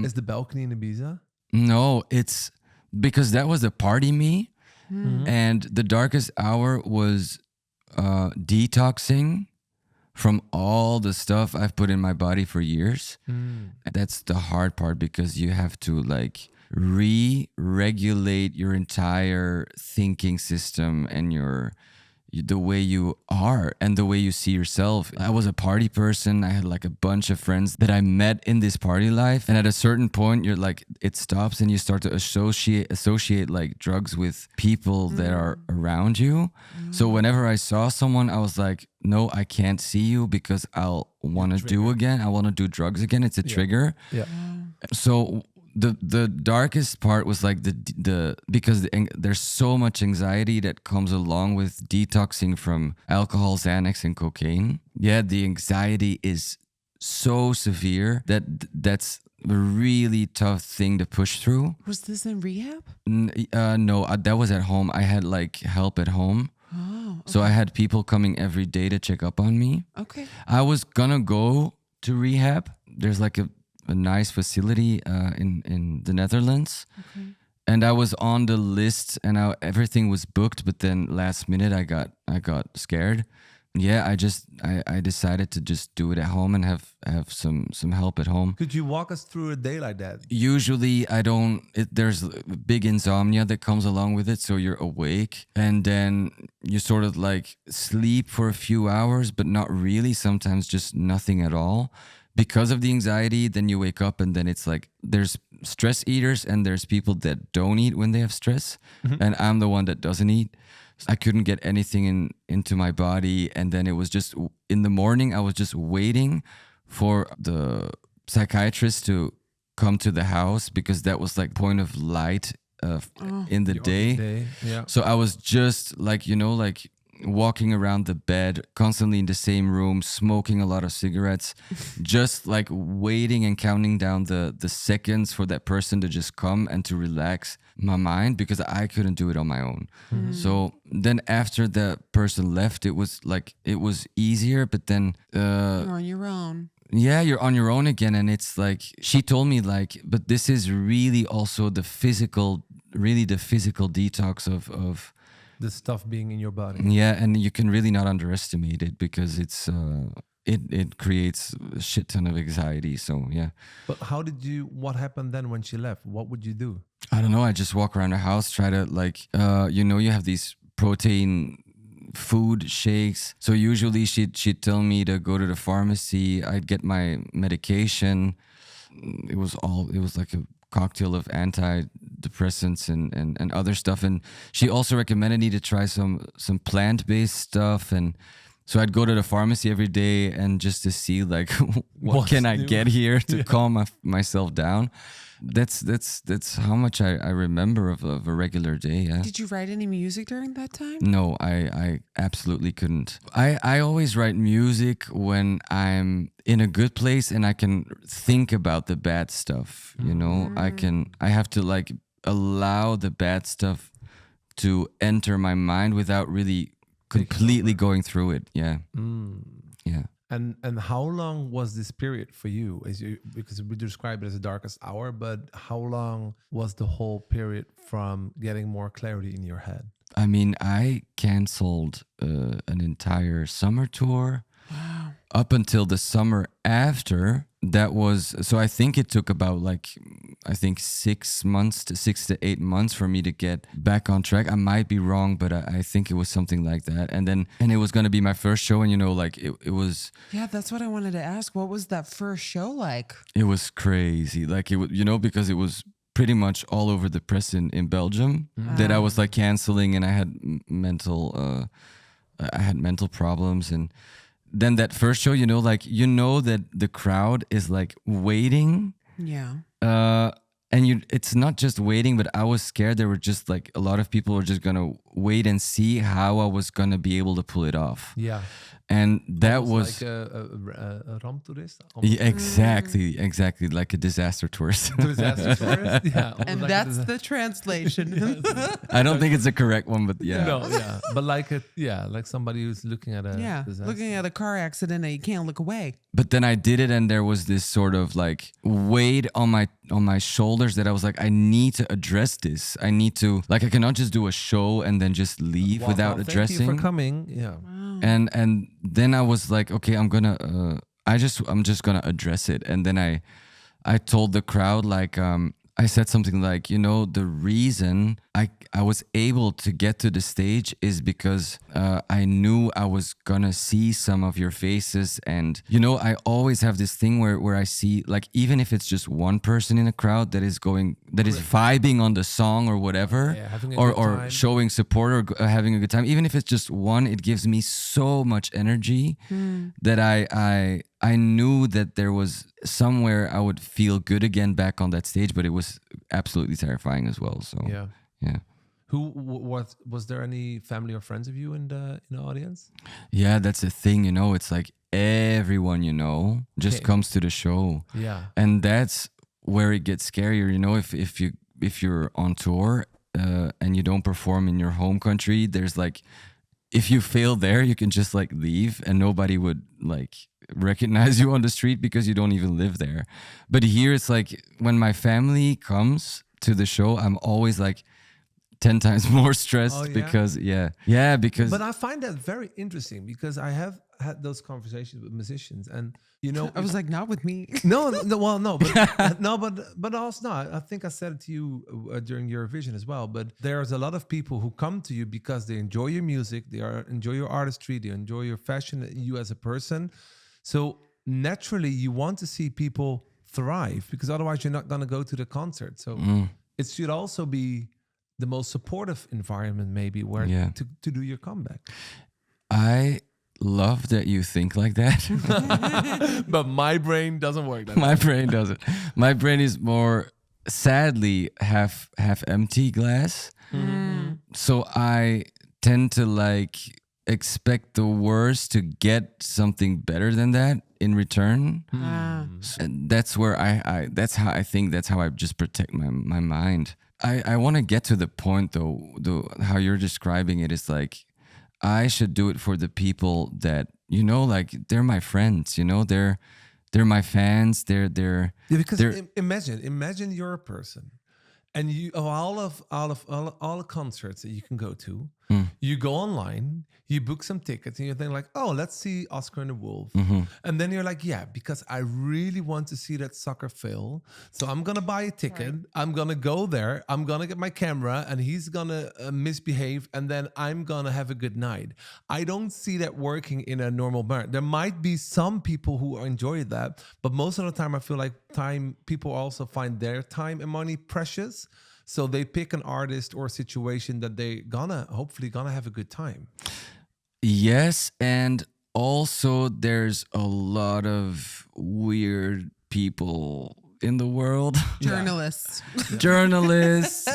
is the balcony in Ibiza. No, it's because that was a party me, and the darkest hour was detoxing from all the stuff I've put in my body for years. That's the hard part because you have to like re-regulate your entire thinking system and the way you are and the way you see yourself. I was a party person. I had like a bunch of friends that I met in this party life. And at a certain point, you're like, it stops and you start to associate like drugs with people that are around you. So whenever I saw someone, I was like, no, I can't see you because I'll want to do again. I want to do drugs again. It's a trigger. Yeah. So the darkest part was like because there's so much anxiety that comes along with detoxing from alcohol, Xanax, and cocaine. Yeah, the anxiety is so severe that's a really tough thing to push through. Was this in rehab? No, that was at home. I had like help at home. Oh. So I had people coming every day to check up on me. Okay. I was gonna go to rehab. There's like a nice facility in the Netherlands. Okay. And I was on the list and everything was booked, but then last minute I got scared yeah, I decided to just do it at home and have some help at home. Could you walk us through a day like that? Usually I don't there's big insomnia that comes along with it, so you're awake and then you sort of like sleep for a few hours but not really, sometimes just nothing at all because of the anxiety. Then you wake up and then it's like there's stress eaters and there's people that don't eat when they have stress, and I'm the one that doesn't eat. I couldn't get anything into my body, and then it was just in the morning I was just waiting for the psychiatrist to come to the house because that was like point of light in the day. Yeah. So I was just like, like walking around the bed, constantly in the same room, smoking a lot of cigarettes, just like waiting and counting down the seconds for that person to just come and to relax my mind because I couldn't do it on my own. So then after the person left, it was easier, but then You're on your own. yeah, you're on your own again. And it's like, she told me like, but this is really also the physical detox of The stuff being in your body. yeah. And you can really not underestimate it because it's, it creates a shit ton of anxiety. So yeah, But what happened then when she left? What would you do? I don't know. I just walk around the house, try to like, you have these protein food shakes. So usually she'd tell me to go to the pharmacy. I'd get my medication. It was like a cocktail of antidepressants and other stuff. And she also recommended me to try some plant-based stuff. And so I'd go to the pharmacy every day and just to see like what What's can I new? get here to calm myself down. That's how much I remember of a regular day. Yeah. Did you write any music during that time? No, I absolutely couldn't. I always write music when I'm in a good place and I can think about the bad stuff, I have to like allow the bad stuff to enter my mind without really completely going through it. Yeah. Yeah. And how long was this period for you? Because we describe it as the darkest hour, but how long was the whole period from getting more clarity in your head? I mean, I canceled an entire summer tour. Wow. Up until the summer after, so I think it took about 6 to 8 months for me to get back on track. I might be wrong, but I think it was something like that. And it was going to be my first show. And, it was... Yeah, that's what I wanted to ask. What was that first show like? It was crazy. Like, it was, because it was pretty much all over the press in Belgium that I was like canceling, and I had mental problems. And then that first show, that the crowd is like waiting. Yeah. And it's not just waiting, but I was scared there were just like a lot of people were just gonna wait and see how I was gonna be able to pull it off. Yeah. And that Almost was like a ramptoerist. yeah, exactly like a disaster tourist. Disaster tourist. Yeah. And like that's the translation. I don't think it's the correct one, but yeah. No, yeah, but like somebody who's looking at a Yeah. disaster. Looking at a car accident and you can't look away. But then I did it, and there was this sort of like weight on my shoulders that I was like, I need to address this. I need to, like, I cannot just do a show and then just leave Wow, without thank addressing. you for coming. Yeah. And then I was like, okay, I'm just gonna address it. And then I told the crowd, like, I said something like, the reason I was able to get to the stage is because I knew I was gonna see some of your faces. And, I always have this thing where I see, like, even if it's just one person in a crowd that is vibing on the song or whatever, Yeah, having a or good time. showing support or having a good time, even if it's just one, it gives me so much energy that I knew that there was somewhere I would feel good again back on that stage, but it was absolutely terrifying as well. So yeah. Who was there any family or friends of you in the audience? Yeah, that's the thing, it's like everyone just comes to the show. Yeah. And that's where it gets scarier, if you're on tour and you don't perform in your home country, there's like, if you fail there, you can just like leave and nobody would like recognize you on the street because you don't even live there. But here it's like when my family comes to the show, I'm always like 10 times more stressed Oh, yeah? because because But I find that very interesting because I have had those conversations with musicians, and I was like, not with me. well, no, but but also no. I think I said it to you during Eurovision as well. But there's a lot of people who come to you because they enjoy your music, enjoy your artistry, they enjoy your fashion, you as a person. So naturally, you want to see people thrive because otherwise, you're not going to go to the concert. So it should also be the most supportive environment, maybe, where to do your comeback. I love that you think like that. But my brain doesn't work that My brain doesn't. My brain is more sadly half empty glass. So I tend to like expect the worst to get something better than that in return. And that's where that's how I just protect my mind. I want to get to the point though how you're describing it is like I should do it for the people that like they're my friends, they're my fans, they're because they're imagine you're a person and you all the concerts that you can go to, you go online, you book some tickets, and you think like, oh, let's see Oscar and the Wolf, and then you're like, yeah, because I really want to see that sucker Phil, so I'm gonna buy a ticket, I'm gonna go there, I'm gonna get my camera, and he's gonna misbehave, and then I'm gonna have a good night. I don't see that working in a normal bar. There might be some people who enjoy that, but most of the time I feel like people also find their time and money precious. So they pick an artist or a situation that they hopefully gonna have a good time. Yes, and also there's a lot of weird people in the world. Journalists. Journalists,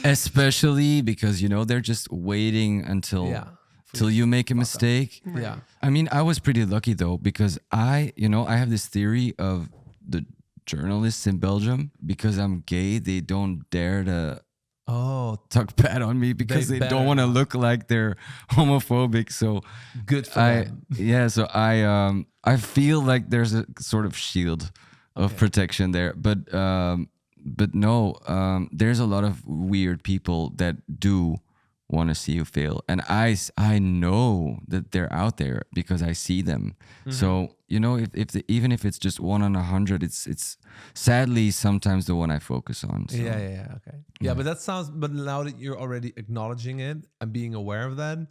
especially because they're just waiting until you make a mistake. Yeah. I mean, I was pretty lucky though because I have this theory of the journalists in Belgium, because I'm gay, they don't dare to talk bad on me because they don't want to look like they're homophobic. So good for them. So I feel like there's a sort of shield of protection there, but no, there's a lot of weird people that do want to see you fail, and I know that they're out there because I see them. So even if it's just 1 on 100, it's sadly sometimes the one I focus on. So. Okay. Yeah, but that sounds. But now that you're already acknowledging it and being aware of that,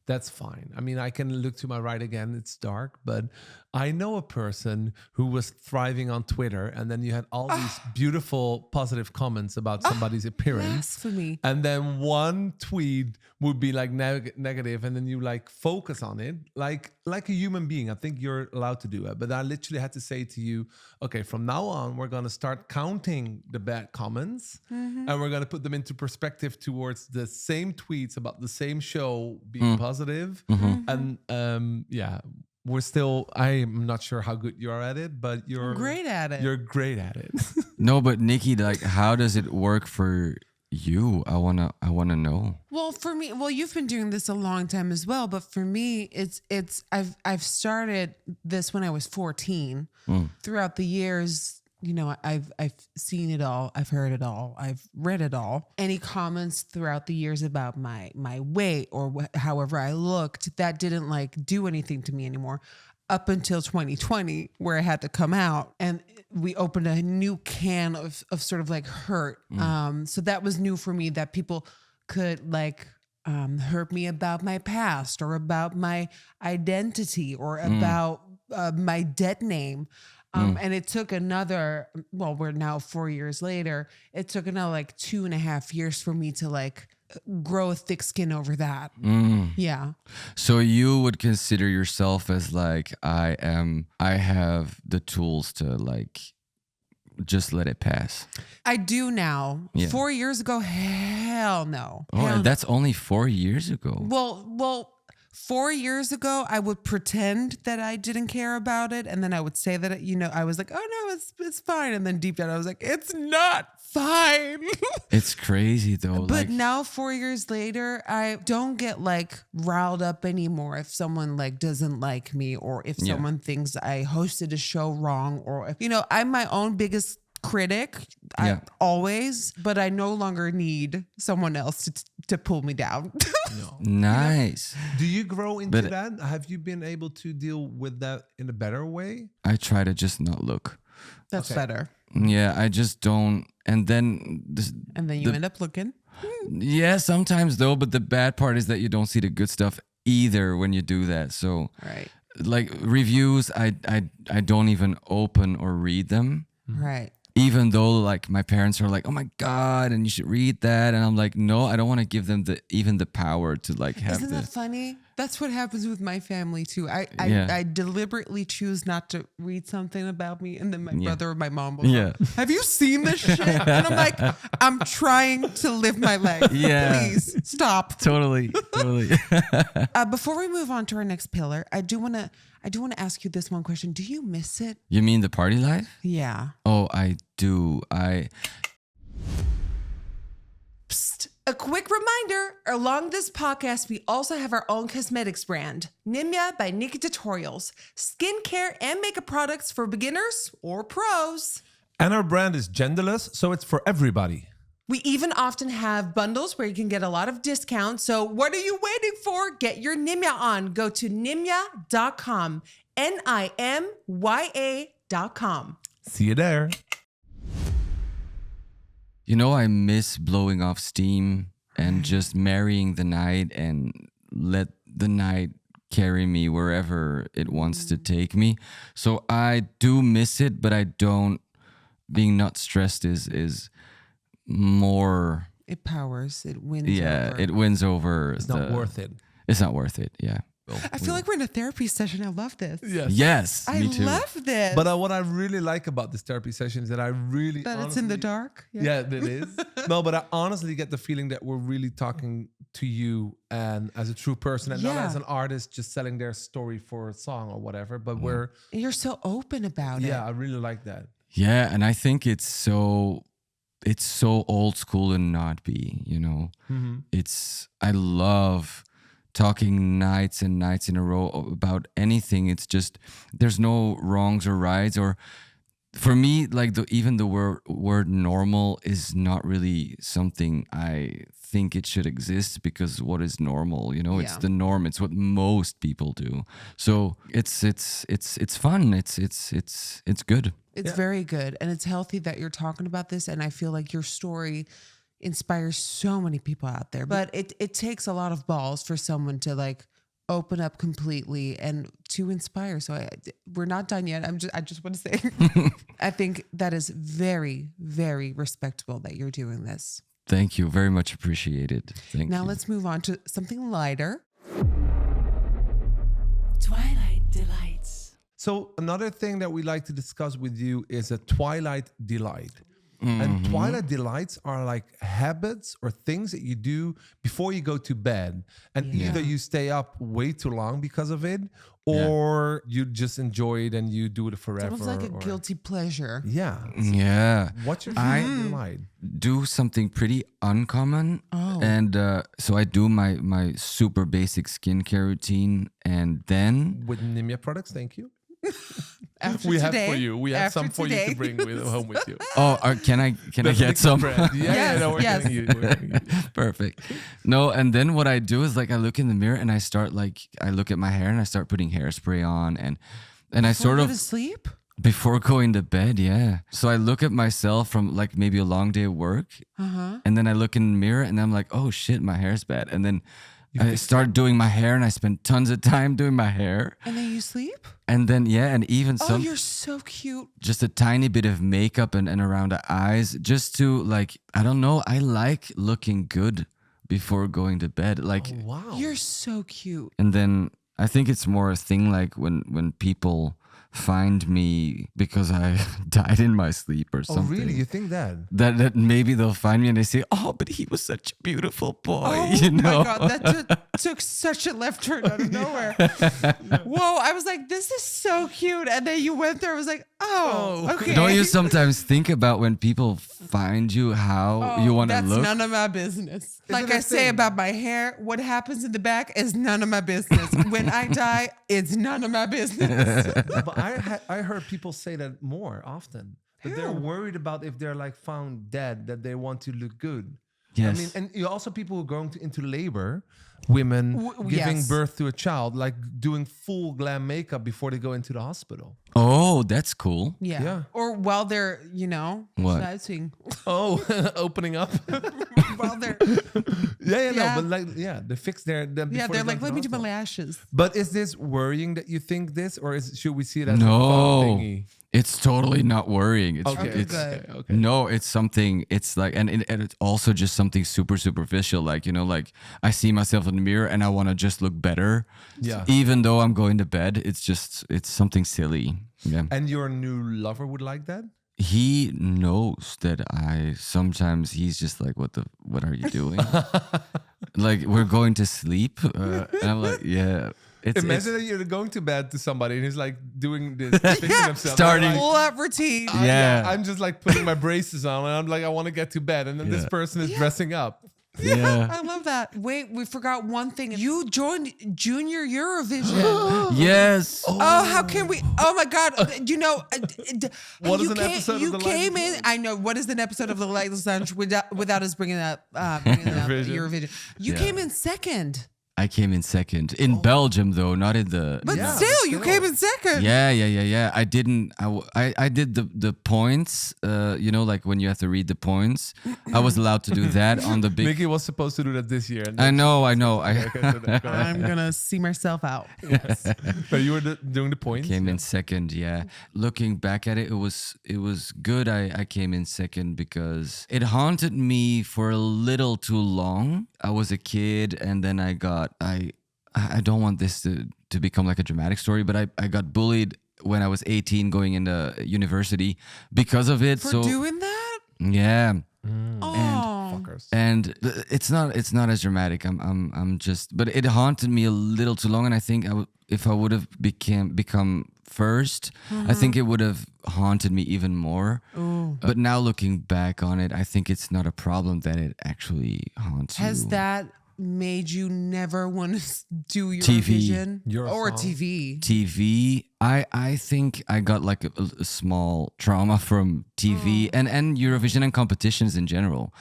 that's fine. I mean, I can look to my right again. It's dark, but I know a person who was thriving on Twitter, and then you had all these beautiful, positive comments about somebody's appearance. Blasphemy. And then one tweet would be like negative, and then you like focus on it like a human being. I think you're allowed to do it. But I literally had to say to you, okay, from now on, we're going to start counting the bad comments, and we're going to put them into perspective towards the same tweets about the same show being positive. And I'm not sure how good you are at it, but you're great at it. You're great at it. No, but Nikki, like, how does it work for you? I wanna know. Well, for me, you've been doing this a long time as well, but for me, I've started this when I was 14. Throughout the years, I've seen it all, I've heard it all, I've read it all. Any comments throughout the years about my weight or however I looked, that didn't like do anything to me anymore. Up until 2020, where I had to come out, and we opened a new can of sort of like hurt. So that was new for me, that people could like hurt me about my past or about my identity or about my dead name. And it took another, we're now 4 years later. It took another like 2.5 years for me to like grow a thick skin over that. Yeah. So you would consider yourself as like, I have the tools to like just let it pass. I do now. Yeah. 4 years ago, hell no. Oh, and that's only 4 years ago. Well, 4 years ago, I would pretend that I didn't care about it. And then I would say that, I was like, oh no, it's fine. And then deep down, I was like, it's not fine. It's crazy though. But now 4 years later, I don't get like riled up anymore if someone like doesn't like me, or if someone thinks I hosted a show wrong, or if, I'm my own biggest critic. Yeah. Always, but I no longer need someone else to pull me down. Nice. Do you grow into But- that? Have you been able to deal with that in a better way? I try to just not look. That's Okay. better. Yeah, I just don't. And then this, And then you end up looking. yeah, sometimes though, but the bad part is that you don't see the good stuff either when you do that. So Right. like reviews, I don't even open or read them. Right. Even though like my parents are like, oh my God, and you should read that. And I'm like, no, I don't want to give them even the power to like have Isn't that this. funny? That's what happens with my family too. Yeah. I deliberately choose not to read something about me, and then my brother or my mom will Yeah. go, have you seen this shit? And I'm like, I'm trying to live my life. Yeah. Please stop. Totally. Before we move on to our next pillar, I do want to ask you this one question. Do you miss it? You mean the party life? Yeah. Oh, I do. Psst. A quick reminder, along this podcast, we also have our own cosmetics brand, Nimya by Nikkie Tutorials, skincare and makeup products for beginners or pros. And our brand is genderless, so it's for everybody. We even often have bundles where you can get a lot of discounts. So what are you waiting for? Get your Nimya on. Go to nimya.com, NIMYA.com. See you there. You know, I miss blowing off steam and just marrying the night and let the night carry me wherever it wants to take me. So I do miss it, but I don't. Being not stressed is more. It powers. It wins. Yeah, over. it wins over. It's not worth it. It's not worth it. Yeah. I feel like we're in a therapy session. I love this. Yes, I me too. love this. But what I really like about this therapy session is that I really that it's in the honestly- dark. Yeah, it is. No, but I honestly get the feeling that we're really talking to you and as a true person and not Yeah. as an artist just selling their story for a song or whatever. But we're You're so open about it. yeah, I really like that. Yeah, and I think it's so old school and not be, you know. I love talking nights and nights in a row about anything. It's just there's no wrongs or rights, or for me, like even the word normal is not really something I think it should exist, because what is normal? You know, it's Yeah. the norm. It's what most people do. So it's fun. It's good. It's very good. And it's healthy that you're talking about this. And I feel like your story inspires so many people out there. But it takes a lot of balls for someone to like open up completely and to inspire. So we're not done yet. I just want to say, I think that is very, very respectable that you're doing this. Thank you. Very much appreciated. Thank Now you. let's move on to something lighter. Twilight Delights. So another thing that we like to discuss with you is a twilight delight. And twilight delights are like habits or things that you do before you go to bed. And either you stay up way too long because of it, or you just enjoy it and you do it forever. It's almost like a or- guilty pleasure. Yeah. Yeah. What's your twilight delight? Do something pretty uncommon. And so I do my super basic skincare routine, and then With Nimya products, thank you. After We today, have for you. We have after some for you today. to bring with home with you. can I That's get some? brand. Yeah, Yes, no, we're yes. getting you. We're getting you. Perfect. No, and then what I do is like I look in the mirror and I look at my hair and I start putting hairspray on and I sort Go of to sleep. before going to bed, yeah. So I look at myself from like maybe a long day of work, and then I look in the mirror and I'm like, oh shit, my hair's bad, and then I start doing my hair and I spend tons of time doing my hair, And then you sleep? and then and even Oh, some you're so cute. just a tiny bit of makeup and around the eyes, just to like, I don't know, I like looking good before going to bed, like. Wow. You're so cute. And then I think it's more a thing like when people find me because I died in my sleep or Oh, something. really? You think that? That maybe they'll find me and they say, "Oh, but he was such a beautiful boy," Oh you know. my God, that took such a left turn out of nowhere. Whoa, I was like, this is so cute. And then you went there, I was like, oh, okay. Don't you sometimes think about when people find you how you want to That's look? none of my business. Is Like it a I say thing? about my hair, what happens in the back is none of my business. When I die, it's none of my business. But I heard people say that more often. that they're worried about if they're like found dead, that they want to look good. Yes. I mean, and you also people who are going into labor, women giving yes. birth to a child, like doing full glam makeup before they go into the hospital. Oh, that's cool. Yeah. Yeah. Or while they're, What? schneizing. Oh, opening up. While they're, Yeah, Yeah. no, but like, they fix their. Them yeah, before they're they like, go to let me the do my hospital. lashes. But is this worrying that you think this, or should we see it as a No, fun thingy? it's totally not worrying. It's, Okay, it's good. Okay. No, it's something. It's like, and it's also just something super superficial. Like like I see myself in the mirror and I want to just look better. Yeah. Even though I'm going to bed, it's something silly. Yeah. And your new lover would like that? He knows that he's just like, what are you doing? Like, we're going to sleep. And I'm like, yeah. Imagine that you're going to bed to somebody and he's like doing this, fixing himself. Starting- I'm like, Full up routine. Yeah. I'm just like putting my braces on and I'm like, I want to get to bed. And then this Yeah. person is dressing up. Yeah. I love that. Wait, we forgot one thing. You joined Junior Eurovision. Yes. Oh, how can we? Oh my God! What is you an episode of You the came Lightless in. I know what is an episode of the Lightless Lounge without us bringing up Eurovision. You Yeah. came in second, I came in second in Belgium, though, not in the. but Yeah, still, but you still. came in second. Yeah. I didn't. I did the points. Like when you have to read the points. I was allowed to do that on the big. Nikki was supposed to do that this year. And I know. Okay, so go ahead. I'm gonna see myself out. But you were doing the points. Came in second, yeah. Looking back at it, it was good. I came in second because it haunted me for a little too long. I was a kid, and then I don't want this to become like a dramatic story, but I got bullied when I was 18 going into university because of it. For so doing that? yeah. Oh, Fuckers. And it's not as dramatic. I'm just, but it haunted me a little too long. And I think if I would have become first, I think it would have haunted me even more. But now looking back on it, I think it's not a problem that it actually haunts has you. that made you never want to do TV. Eurovision or Eurosong. TV? TV, I think I got like a small trauma from TV and Eurovision and competitions in general.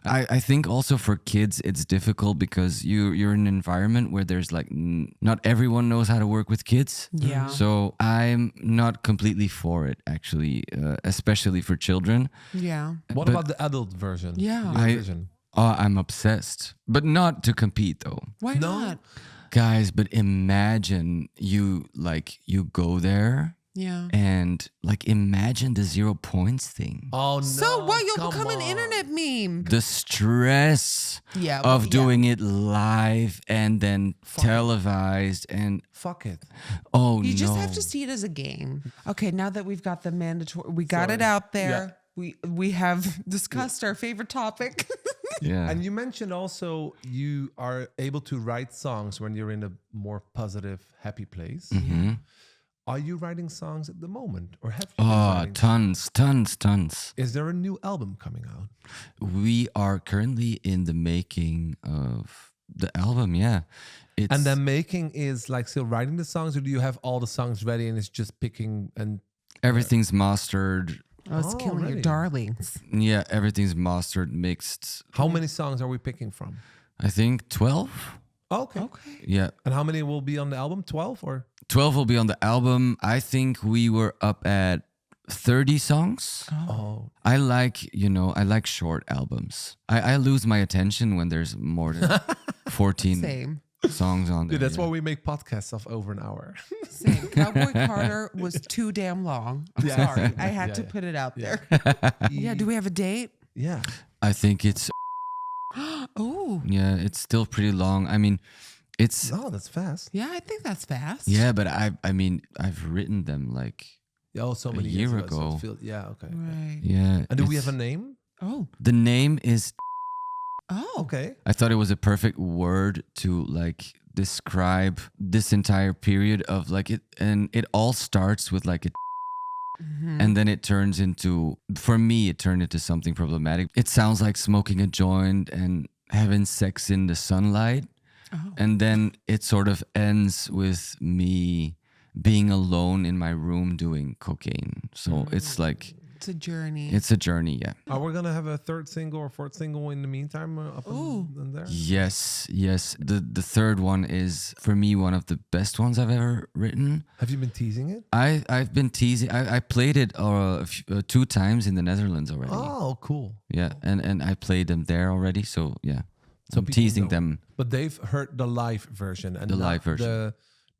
I think also for kids it's difficult because you're in an environment where there's like not everyone knows how to work with kids. Yeah. So I'm not completely for it actually, especially for children. Yeah. What But- about the adult version? Yeah. Eurovision. I'm obsessed, but not to compete though. Why No. not? Guys, but imagine you go there Yeah. and like imagine the 0 points thing. Oh no. So what? You'll come become an on. internet meme. The stress Yeah, of yeah. doing it live and then televised and Fuck it. You no. just have to see it as a game. Okay, now that we've got the mandatory, we got it out there. We have discussed our favorite topic. Yeah. And you mentioned also you are able to write songs when you're in a more positive, happy place. Mm-hmm. Are you writing songs at the moment, or have you been Oh, writing? tons. Is there a new album coming out? We are currently in the making of the album, yeah. It's And then making is like still writing the songs, or do you have all the songs ready and it's just picking and everything's mastered. Oh, it's Oh, killing really? your darlings. Yeah, everything's mastered, mixed. how many songs are we picking from? I think 12. Okay. Yeah. And how many will be on the album? 12 or? 12 will be on the album. I think we were up at 30 songs. Oh, I like short albums. I lose my attention when there's more than 14 Same. songs on there. dude, that's yeah. why we make podcasts of over an hour. Same. Cowboy Carter was too damn long. I'm Yeah. sorry. I had Yeah, to yeah. put it out there. Yeah. Do we have a date? Yeah. I think it's Oh, it's still pretty long. I mean, it's Oh, that's fast. yeah. I think that's fast. yeah, but I've written them like Oh, so many year years ago. ago. So it feels, yeah, okay. Right. yeah. And do we it's- have a name? Oh. the name is Oh. Okay. I thought it was a perfect word to like describe this entire period of like it, and it all starts with like a and then it turns into, for me it turned into something problematic. It sounds like smoking a joint and having sex in the sunlight, and then it sort of ends with me being alone in my room doing cocaine. So it's like It's a journey. It's a journey, yeah. Are we gonna have a third single or fourth single in the meantime up and there? Yes. The third one is for me one of the best ones I've ever written. Have you been teasing it? I've been teasing. I played it 2 times in the Netherlands already. Oh, cool. Yeah, and I played them there already. So yeah, so I'm people teasing know. them. But they've heard the live version and The not live version.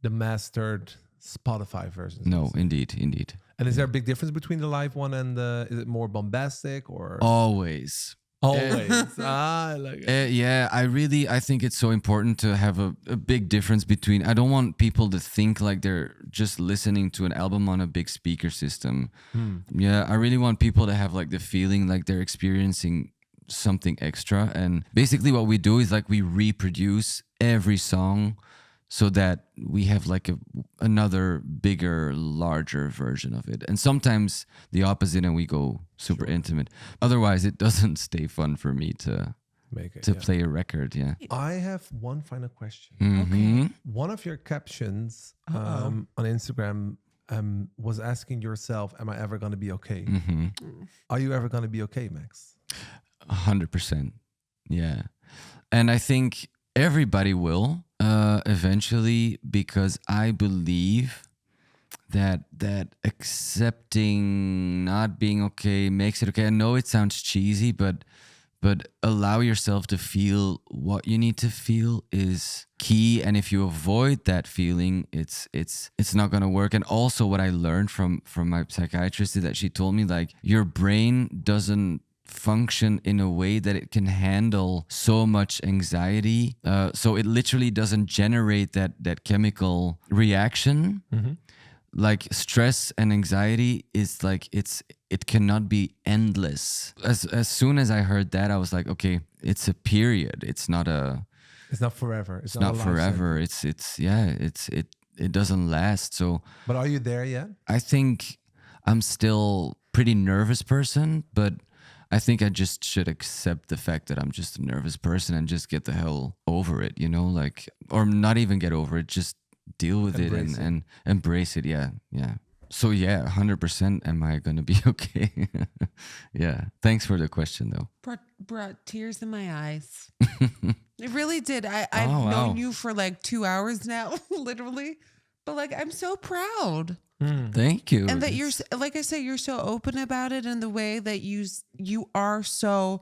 the mastered Spotify version. No, indeed. And is there a big difference between the live one and is it more bombastic or Always. always? I like it. Yeah, I think it's so important to have a big difference between. I don't want people to think like they're just listening to an album on a big speaker system. Yeah, I really want people to have like the feeling like they're experiencing something extra. And basically what we do is like we reproduce every song so that we have like another bigger, larger version of it. And sometimes the opposite and we go super intimate. Otherwise, it doesn't stay fun for me to Make it. play a record, yeah. I have one final question. Mhm. One of your captions on Instagram was asking yourself, "Am I ever going to be okay?" Are you ever going to be okay, Max? 100%. Yeah. And I think everybody will eventually, because I believe that accepting not being okay makes it okay. I know it sounds cheesy, but allow yourself to feel what you need to feel is key. And if you avoid that feeling, it's not gonna work. And also what I learned from my psychiatrist is that she told me like your brain doesn't function in a way that it can handle so much anxiety. So it literally doesn't generate that chemical reaction. Like stress and anxiety is like it cannot be endless. As soon as I heard that, I was like, okay, it's a period. It's not forever. It's not a life forever. sentence. It doesn't last. So But are you there yet? I think I'm still pretty nervous person, but I think I just should accept the fact that I'm just a nervous person and just get the hell over it, you know, like, or not even get over it, just deal with Embrace it it. and embrace it. Yeah. So yeah, 100%. Am I gonna be okay? Yeah. Thanks for the question, though. Brought tears in my eyes. It really did. I've Oh, wow. known you for like 2 hours now, literally. But like, I'm so proud. Thank you. And that you're, like I said, you're so open about it in the way that you are so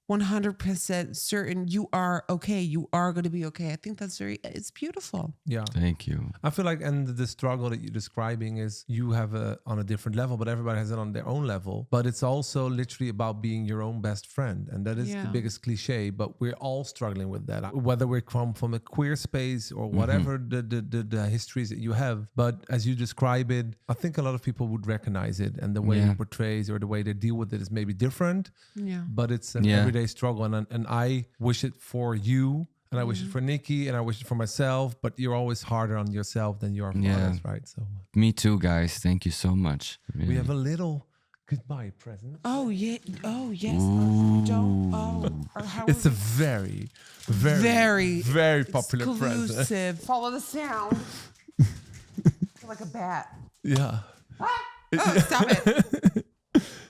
100% certain you are okay. You are going to be okay. I think it's beautiful. Yeah. Thank you. I feel like, and the struggle that you're describing is you have on a different level, but everybody has it on their own level. But it's also literally about being your own best friend. And that is the biggest cliche, but we're all struggling with that. Whether we come from a queer space or whatever the histories that you have. But as you describe it, I think a lot of people would recognize it, and the way it portrays or the way they deal with it is maybe different. Yeah. But it's an everyday struggle, and I wish it for you, and I wish it for Nikki, and I wish it for myself. But you're always harder on yourself than you are for others, right? So Me too, guys. Thank you so much. we have a little goodbye present. Oh yeah. Oh yes. Don't. Oh. Or how It's a very, very, very popular present. exclusive. Follow the sound. Like a bat. Yeah. Oh, stop it.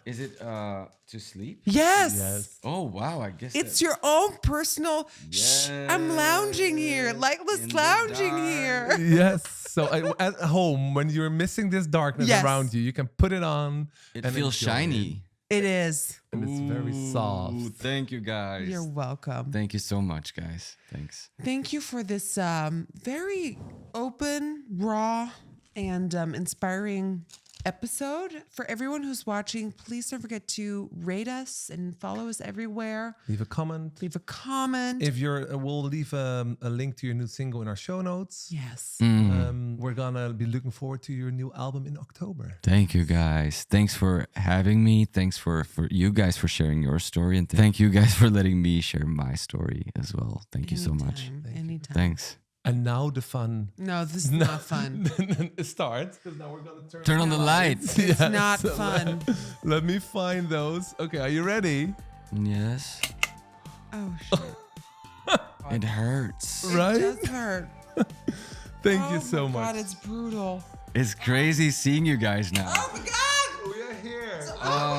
Is it to sleep? Yes. Yes. Oh wow! I guess It's your own personal. Shh, I'm lounging here, lightless lounging here. Yes. So at home, when you're missing this darkness Yes. around you, you can put it on. It and feels enjoy shiny. It is. And it's very soft. Ooh, thank you, guys. You're welcome. Thank you so much, guys. Thanks. Thank you for this very open, raw, and inspiring episode. For everyone who's watching, please don't forget to rate us and follow us everywhere. Leave a comment. Leave a comment. If we'll leave a link to your new single in our show notes. Yes. We're gonna be looking forward to your new album in October. Thank you, guys. Thanks for having me. Thanks for you guys for sharing your story, and thank you guys for letting me share my story as well. Thank you so much. Anytime. Thanks. And now the fun No, this is not fun. starts, because now we're gonna Turn on the lights. It's not fun. Let me find those. Okay, are you ready? Yes. Oh shit. It hurts. Right? It does hurt. Thank you Oh so my much. God, it's brutal. It's crazy seeing you guys now. Oh my God. We are here. Oh